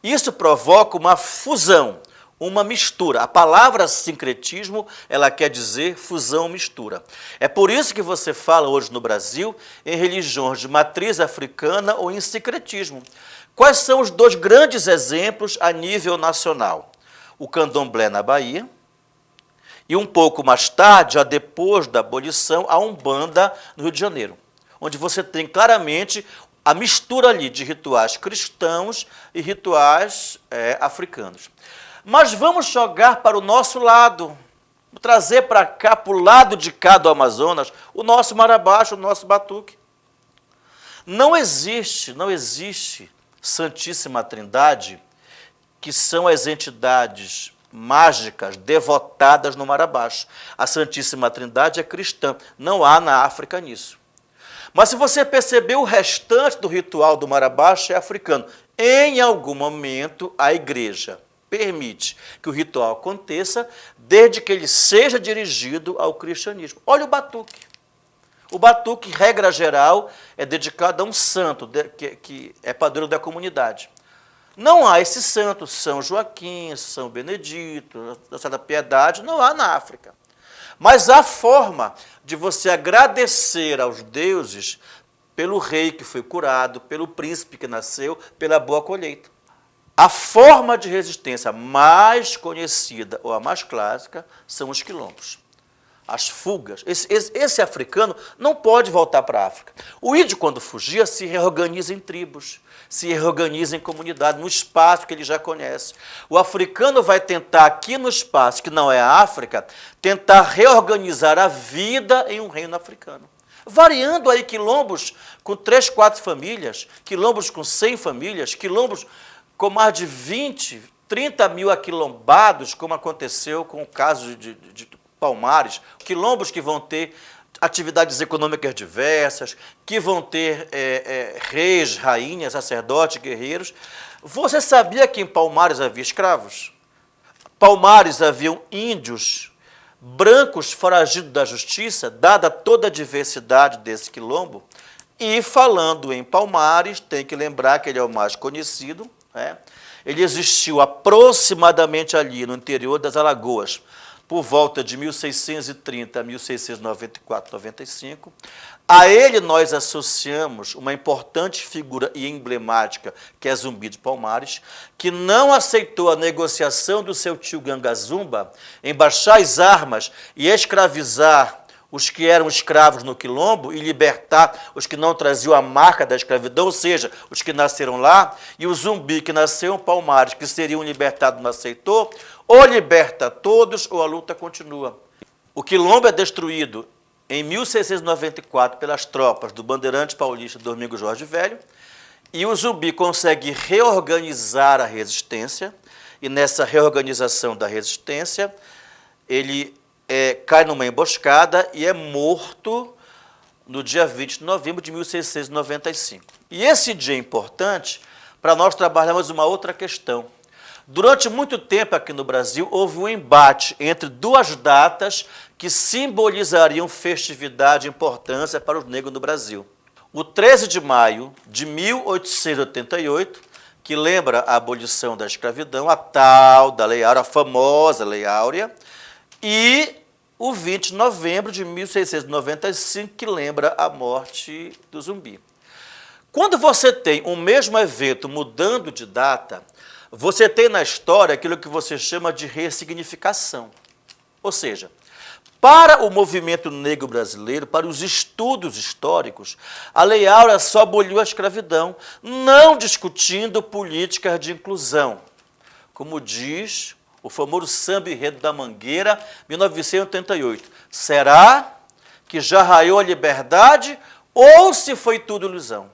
Isso provoca uma fusão, uma mistura. A palavra sincretismo, ela quer dizer fusão, mistura. É por isso que você fala hoje no Brasil em religiões de matriz africana ou em sincretismo. Quais são os dois grandes exemplos a nível nacional? O candomblé na Bahia e um pouco mais tarde, já depois da abolição, a Umbanda no Rio de Janeiro, onde você tem claramente a mistura ali de rituais cristãos e rituais africanos. Mas vamos jogar para o nosso lado, trazer para cá, para o lado de cá do Amazonas, o nosso marabaixo, o nosso batuque. Não existe Santíssima Trindade, que são as entidades mágicas devotadas no marabaixo. A Santíssima Trindade é cristã, não há na África nisso. Mas se você perceber, o restante do ritual do marabaixo é africano. Em algum momento, a igreja permite que o ritual aconteça, desde que ele seja dirigido ao cristianismo. Olha o batuque. O batuque, regra geral, é dedicado a um santo, que é padroeiro da comunidade. Não há esse santo, São Joaquim, São Benedito, da Santa Piedade, não há na África. Mas há forma de você agradecer aos deuses pelo rei que foi curado, pelo príncipe que nasceu, pela boa colheita. A forma de resistência mais conhecida, ou a mais clássica, são os quilombos. As fugas. Esse africano não pode voltar para a África. O índio, quando fugia, se reorganiza em tribos, se reorganiza em comunidade, no espaço que ele já conhece. O africano vai tentar, aqui no espaço que não é a África, tentar reorganizar a vida em um reino africano. Variando aí quilombos com 3, 4 famílias, quilombos com 100 famílias, quilombos com mais de 20, 30 mil aquilombados, como aconteceu com o caso de Palmares, quilombos que vão ter atividades econômicas diversas, que vão ter reis, rainhas, sacerdotes, guerreiros. Você sabia que em Palmares havia escravos? Palmares haviam índios brancos foragidos da justiça, dada toda a diversidade desse quilombo. E falando em Palmares, tem que lembrar que ele é o mais conhecido, ele existiu aproximadamente ali no interior das Alagoas, por volta de 1630 a 1694, 95. A ele nós associamos uma importante figura e emblemática, que é Zumbi de Palmares, que não aceitou a negociação do seu tio Gangazumba em baixar as armas e escravizar os que eram escravos no quilombo e libertar os que não traziam a marca da escravidão, ou seja, os que nasceram lá, e o Zumbi, que nasceu em Palmares, que seriam libertados, não aceitou, ou liberta todos, ou a luta continua. O quilombo é destruído em 1694 pelas tropas do bandeirante paulista Domingos Jorge Velho, e o Zumbi consegue reorganizar a resistência, e nessa reorganização da resistência, ele cai numa emboscada e é morto no dia 20 de novembro de 1695. E esse dia é importante para nós trabalharmos uma outra questão. Durante muito tempo aqui no Brasil, houve um embate entre duas datas que simbolizariam festividade e importância para os negros no Brasil. O 13 de maio de 1888, que lembra a abolição da escravidão, a tal da Lei Áurea, a famosa Lei Áurea, e o 20 de novembro de 1695, que lembra a morte do Zumbi. Quando você tem um mesmo evento mudando de data, você tem na história aquilo que você chama de ressignificação. Ou seja, para o movimento negro brasileiro, para os estudos históricos, a Lei Áurea só aboliu a escravidão, não discutindo políticas de inclusão, como diz o famoso Samba Enredo da Mangueira, 1988. Será que já raiou a liberdade ou se foi tudo ilusão?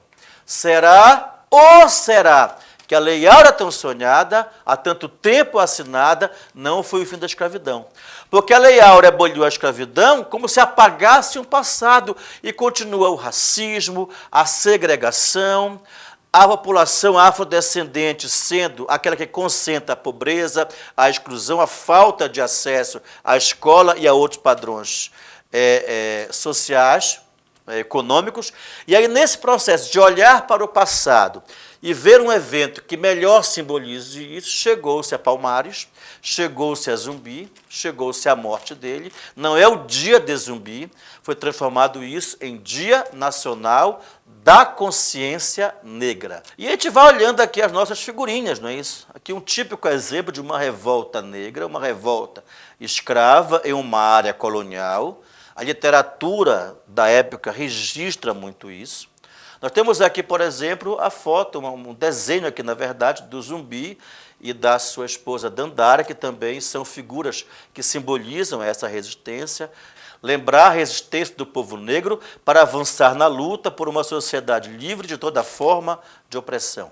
Será ou será que a Lei Áurea tão sonhada, há tanto tempo assinada, não foi o fim da escravidão? Porque a Lei Áurea aboliu a escravidão como se apagasse um passado e continua o racismo, a segregação, a população afrodescendente sendo aquela que concentra a pobreza, a exclusão, a falta de acesso à escola e a outros padrões sociais, econômicos. E aí, nesse processo de olhar para o passado e ver um evento que melhor simbolize isso, chegou-se a Palmares, chegou-se a Zumbi, chegou-se a morte dele. Não é o Dia de Zumbi, foi transformado isso em Dia Nacional da Consciência Negra. E a gente vai olhando aqui as nossas figurinhas, não é isso? Aqui um típico exemplo de uma revolta negra, uma revolta escrava em uma área colonial. A literatura da época registra muito isso. Nós temos aqui, por exemplo, a foto, um desenho aqui, na verdade, do Zumbi e da sua esposa Dandara, que também são figuras que simbolizam essa resistência. Lembrar a resistência do povo negro para avançar na luta por uma sociedade livre de toda forma de opressão.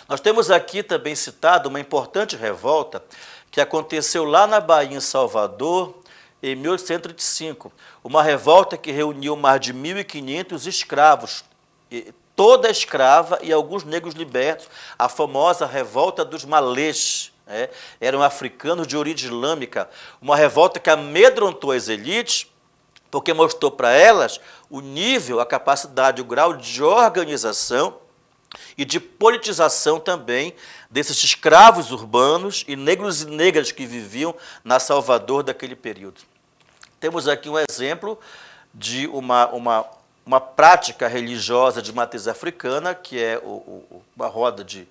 Nós temos aqui também citado uma importante revolta que aconteceu lá na Bahia, em Salvador, em 1805, uma revolta que reuniu mais de 1.500 escravos, toda escrava e alguns negros libertos, a famosa revolta dos malês. Eram africanos de origem islâmica, uma revolta que amedrontou as elites, porque mostrou para elas o nível, a capacidade, o grau de organização e de politização também desses escravos urbanos e negros e negras que viviam na Salvador daquele período. Temos aqui um exemplo de uma prática religiosa de matriz africana, que é uma roda de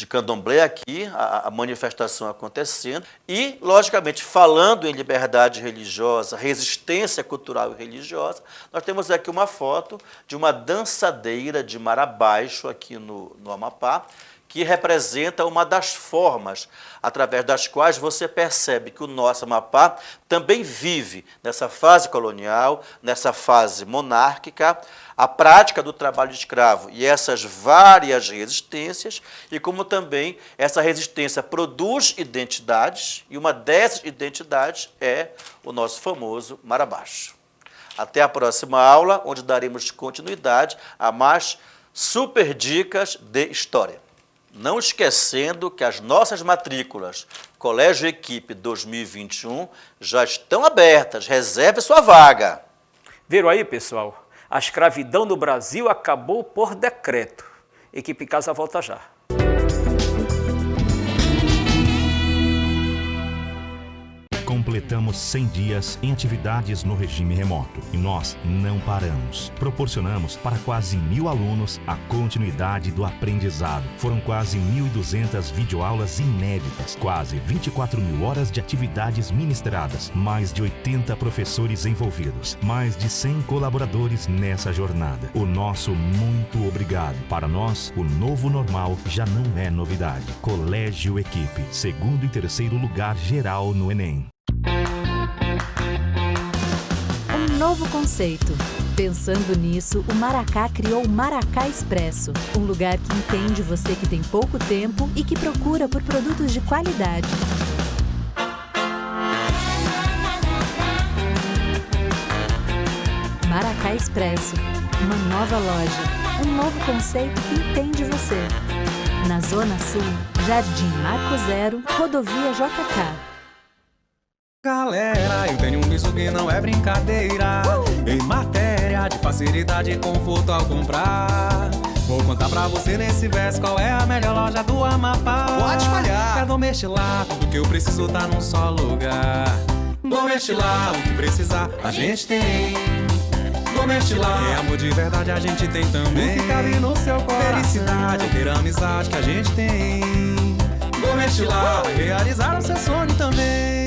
candomblé aqui, a manifestação acontecendo. E, logicamente, falando em liberdade religiosa, resistência cultural e religiosa, nós temos aqui uma foto de uma dançadeira de Marabaixo, aqui no Amapá, que representa uma das formas através das quais você percebe que o nosso Amapá também vive nessa fase colonial, nessa fase monárquica, a prática do trabalho escravo e essas várias resistências, e como também essa resistência produz identidades, e uma dessas identidades é o nosso famoso Marabaixo. Até a próxima aula, onde daremos continuidade a mais super dicas de história. Não esquecendo que as nossas matrículas Colégio Equipe 2021 já estão abertas. Reserve sua vaga. Viram aí, pessoal? A escravidão no Brasil acabou por decreto. Equipe em Casa volta já. Completamos 100 dias em atividades no regime remoto e nós não paramos. Proporcionamos para quase 1.000 alunos a continuidade do aprendizado. Foram quase 1.200 videoaulas inéditas, quase 24.000 horas de atividades ministradas, mais de 80 professores envolvidos, mais de 100 colaboradores nessa jornada. O nosso muito obrigado. Para nós, o novo normal já não é novidade. Colégio Equipe, segundo e terceiro lugar geral no Enem. Um novo conceito. Pensando nisso, o Maracá criou o Maracá Expresso, um lugar que entende você que tem pouco tempo e que procura por produtos de qualidade. Maracá Expresso, uma nova loja, um novo conceito que entende você. Na Zona Sul, Jardim Marco Zero, Rodovia JK. Galera, eu tenho isso que não é brincadeira. Em matéria de facilidade e conforto ao comprar, vou contar pra você nesse verso qual é a melhor loja do Amapá. Pode espalhar! É Domestilar, tudo que eu preciso tá num só lugar. Domestilar, o que precisar a gente tem. Domestilar, é amor de verdade a gente tem também. O que cabe no seu coração, felicidade é ter a amizade que a gente tem. Domestilar, realizar o seu sonho também.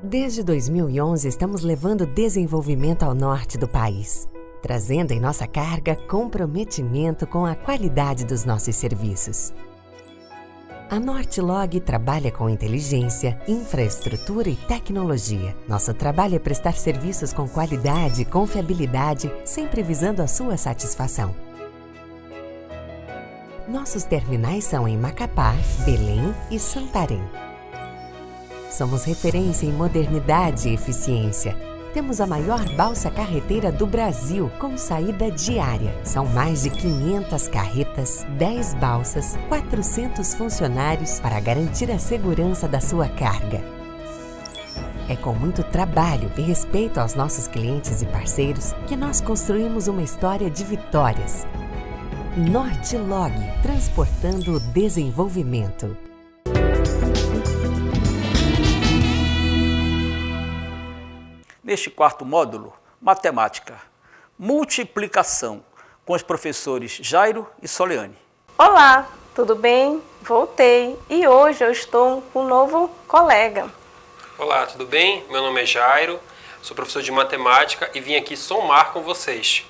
Desde 2011, estamos levando desenvolvimento ao norte do país, trazendo em nossa carga comprometimento com a qualidade dos nossos serviços. A Nortelog trabalha com inteligência, infraestrutura e tecnologia. Nosso trabalho é prestar serviços com qualidade e confiabilidade, sempre visando a sua satisfação. Nossos terminais são em Macapá, Belém e Santarém. Somos referência em modernidade e eficiência. Temos a maior balsa carreteira do Brasil, com saída diária. São mais de 500 carretas, 10 balsas, 400 funcionários para garantir a segurança da sua carga. É com muito trabalho e respeito aos nossos clientes e parceiros que nós construímos uma história de vitórias. Nortelog, transportando o desenvolvimento. Neste quarto módulo, matemática, multiplicação, com os professores Jairo e Soleane. Olá, tudo bem? Voltei e hoje eu estou com um novo colega. Olá, tudo bem? Meu nome é Jairo, sou professor de matemática e vim aqui somar com vocês.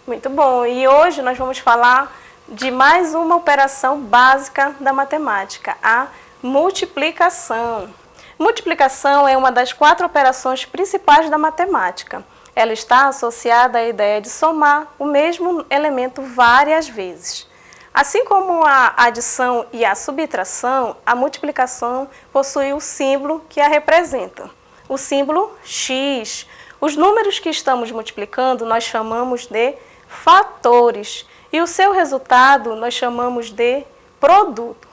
Muito bom, e hoje nós vamos falar de mais uma operação básica da matemática, a multiplicação. Multiplicação é uma das 4 operações principais da matemática. Ela está associada à ideia de somar o mesmo elemento várias vezes. Assim como a adição e a subtração, a multiplicação possui o símbolo que a representa, o símbolo x. Os números que estamos multiplicando nós chamamos de fatores e o seu resultado nós chamamos de produto.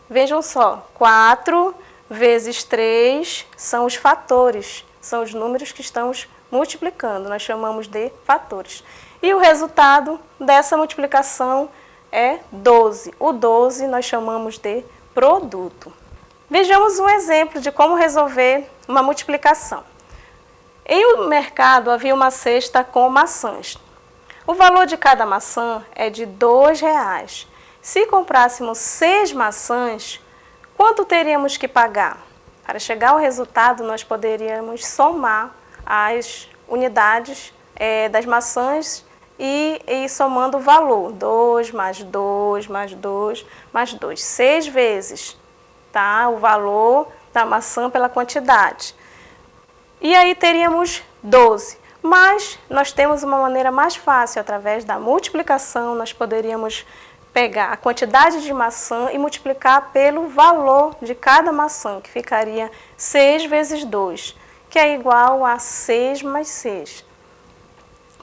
Vejam só, 4 vezes 3 são os fatores, são os números que estamos multiplicando, nós chamamos de fatores. E o resultado dessa multiplicação é 12. O 12 nós chamamos de produto. Vejamos um exemplo de como resolver uma multiplicação. Em um mercado havia uma cesta com maçãs. O valor de cada maçã é de R$2. Se comprássemos 6 maçãs, quanto teríamos que pagar? Para chegar ao resultado, nós poderíamos somar as unidades das maçãs e ir somando o valor. 2 mais 2 mais 2 mais 2. 6 vezes, tá? O valor da maçã pela quantidade. E aí teríamos 12. Mas nós temos uma maneira mais fácil, através da multiplicação, nós poderíamos pegar a quantidade de maçã e multiplicar pelo valor de cada maçã, que ficaria 6 vezes 2, que é igual a 6 mais 6.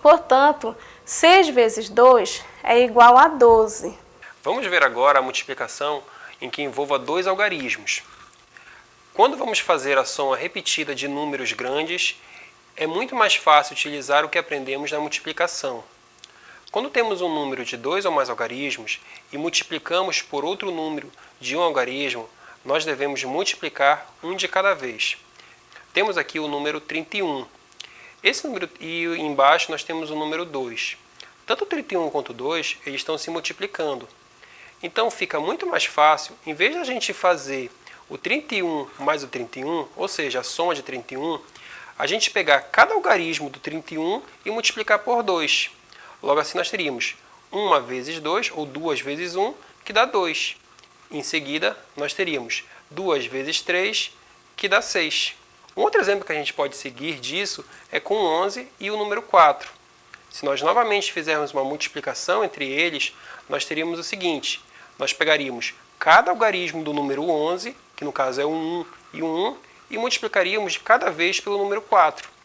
Portanto, 6 vezes 2 é igual a 12. Vamos ver agora a multiplicação em que envolva 2 algarismos. Quando vamos fazer a soma repetida de números grandes, é muito mais fácil utilizar o que aprendemos na multiplicação. Quando temos um número de 2 ou mais algarismos e multiplicamos por outro número de um algarismo, nós devemos multiplicar um de cada vez. Temos aqui o número 31. Esse número, e embaixo nós temos o número 2. Tanto o 31 quanto o 2, eles estão se multiplicando. Então fica muito mais fácil, em vez de a gente fazer o 31 mais o 31, ou seja, a soma de 31, a gente pegar cada algarismo do 31 e multiplicar por 2. Logo assim nós teríamos 1 vezes 2, ou 2 vezes 1, que dá 2. Em seguida, nós teríamos 2 vezes 3, que dá 6. Um outro exemplo que a gente pode seguir disso é com 11 e o número 4. Se nós novamente fizermos uma multiplicação entre eles, nós teríamos o seguinte: nós pegaríamos cada algarismo do número 11, que no caso é o 1 e o 1, e multiplicaríamos cada vez pelo número 4.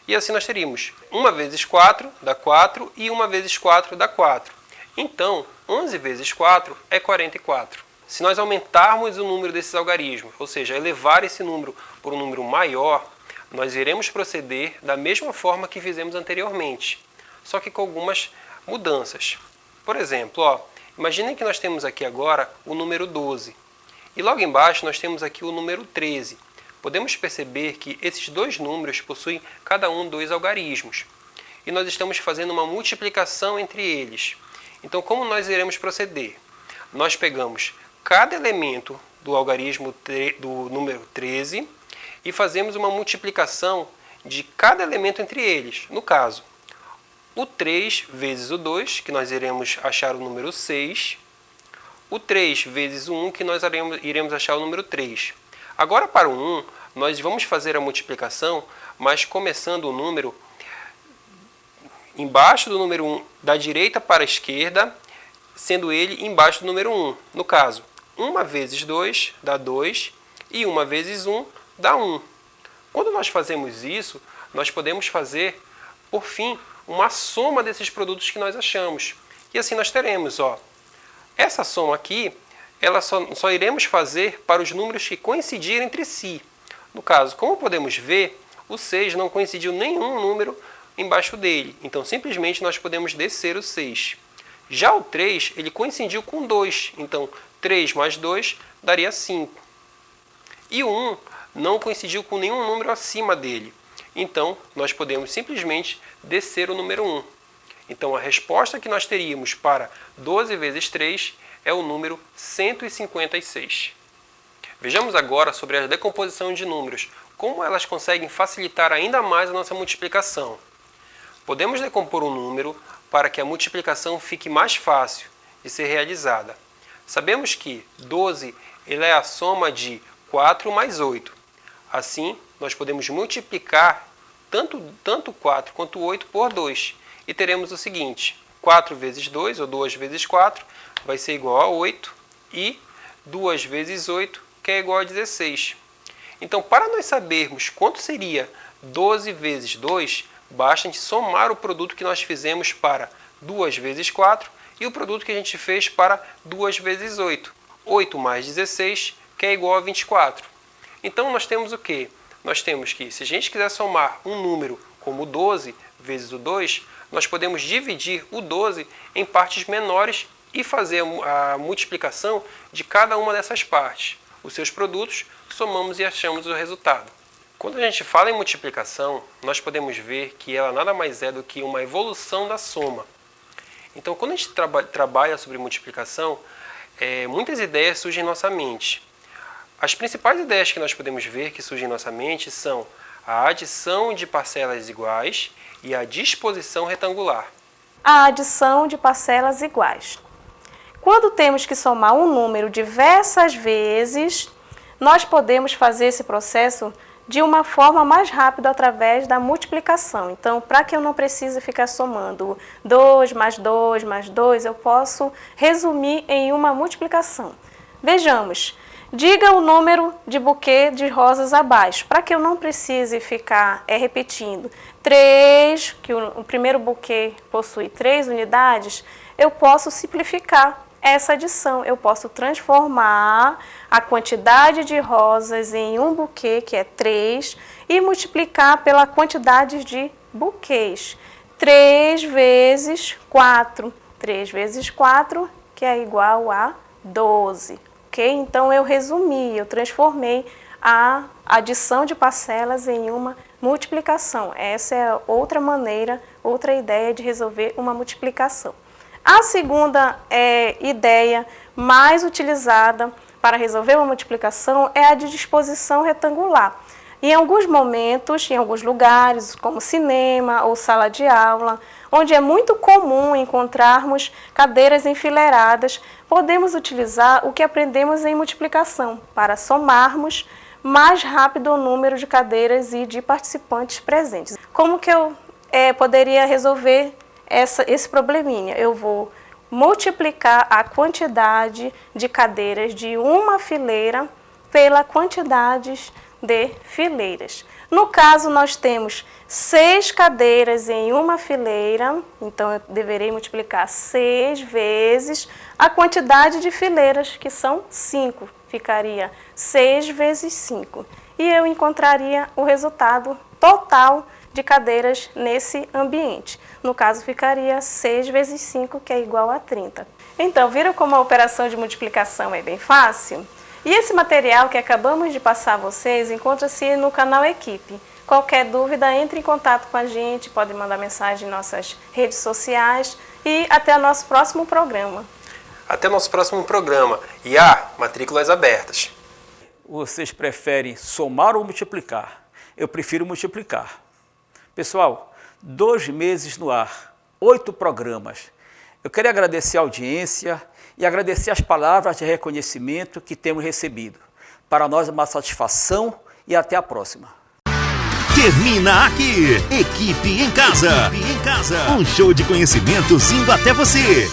E assim nós teríamos 1 vezes 4 dá 4 e 1 vezes 4 dá 4. Então, 11 vezes 4 é 44. Se nós aumentarmos o número desses algarismos, ou seja, elevar esse número por um número maior, nós iremos proceder da mesma forma que fizemos anteriormente, só que com algumas mudanças. Por exemplo, imaginem que nós temos aqui agora o número 12 e logo embaixo nós temos aqui o número 13. Podemos perceber que esses dois números possuem cada um 2 algarismos e nós estamos fazendo uma multiplicação entre eles. Então, como nós iremos proceder? Nós pegamos cada elemento do algarismo do número 13 e fazemos uma multiplicação de cada elemento entre eles. No caso, o 3 vezes o 2, que nós iremos achar o número 6, o 3 vezes o 1, que nós iremos achar o número 3. Agora, para o 1, nós vamos fazer a multiplicação, mas começando o número embaixo do número 1, da direita para a esquerda, sendo ele embaixo do número 1. No caso, 1 vezes 2 dá 2 e 1 vezes 1 dá 1. Quando nós fazemos isso, nós podemos fazer, por fim, uma soma desses produtos que nós achamos. E assim nós teremos, essa soma aqui, ela só iremos fazer para os números que coincidirem entre si. No caso, como podemos ver, o 6 não coincidiu nenhum número embaixo dele. Então, simplesmente, nós podemos descer o 6. Já o 3, ele coincidiu com 2. Então, 3 mais 2 daria 5. E o 1 não coincidiu com nenhum número acima dele. Então, nós podemos simplesmente descer o número 1. Então, a resposta que nós teríamos para 12 vezes 3 é o número 156. Vejamos agora sobre a decomposição de números, como elas conseguem facilitar ainda mais a nossa multiplicação. Podemos decompor um número para que a multiplicação fique mais fácil de ser realizada. Sabemos que 12 é a soma de 4 mais 8. Assim, nós podemos multiplicar tanto 4 quanto 8 por 2. E teremos o seguinte: 4 vezes 2, ou 2 vezes 4, vai ser igual a 8. E 2 vezes 8, que é igual a 16. Então, para nós sabermos quanto seria 12 vezes 2, basta a gente somar o produto que nós fizemos para 2 vezes 4 e o produto que a gente fez para 2 vezes 8. 8 mais 16, que é igual a 24. Então, nós temos o quê? Nós temos que, se a gente quiser somar um número como 12 vezes o 2, nós podemos dividir o 12 em partes menores e fazer a multiplicação de cada uma dessas partes. Os seus produtos, somamos e achamos o resultado. Quando a gente fala em multiplicação, nós podemos ver que ela nada mais é do que uma evolução da soma. Então, quando a gente trabalha sobre multiplicação, muitas ideias surgem em nossa mente. As principais ideias que nós podemos ver que surgem em nossa mente são a adição de parcelas iguais e a disposição retangular. A adição de parcelas iguais. Quando temos que somar um número diversas vezes, nós podemos fazer esse processo de uma forma mais rápida através da multiplicação. Então, para que eu não precise ficar somando 2 mais 2 mais 2, eu posso resumir em uma multiplicação. Vejamos, diga o número de buquê de rosas abaixo, para que eu não precise ficar repetindo. 3, que o primeiro buquê possui 3 unidades, eu posso simplificar essa adição. Eu posso transformar a quantidade de rosas em um buquê, que é 3, e multiplicar pela quantidade de buquês. 3 vezes 4. 3 vezes 4, que é igual a 12. Ok? Então, eu resumi, eu transformei a adição de parcelas em uma multiplicação. Essa é outra maneira, outra ideia de resolver uma multiplicação. A segunda ideia mais utilizada para resolver uma multiplicação é a de disposição retangular. Em alguns momentos, em alguns lugares, como cinema ou sala de aula, onde é muito comum encontrarmos cadeiras enfileiradas, podemos utilizar o que aprendemos em multiplicação para somarmos mais rápido o número de cadeiras e de participantes presentes. Como que eu poderia resolver esse probleminha? Eu vou multiplicar a quantidade de cadeiras de uma fileira pela quantidade de fileiras. No caso, nós temos 6 cadeiras em uma fileira, então eu deverei multiplicar 6 vezes a quantidade de fileiras, que são 5. Ficaria 6 vezes 5. E eu encontraria o resultado total de cadeiras nesse ambiente. No caso, ficaria 6 vezes 5, que é igual a 30. Então, viram como a operação de multiplicação é bem fácil? E esse material que acabamos de passar a vocês encontra-se no canal Equipe. Qualquer dúvida, entre em contato com a gente, pode mandar mensagem em nossas redes sociais e até o nosso próximo programa. Até o nosso próximo programa. E matrículas abertas. Vocês preferem somar ou multiplicar? Eu prefiro multiplicar. Pessoal, 2 meses no ar, 8 programas. Eu quero agradecer a audiência e agradecer as palavras de reconhecimento que temos recebido. Para nós é uma satisfação e até a próxima. Termina aqui, Equipe em Casa. Um show de conhecimentos indo até você.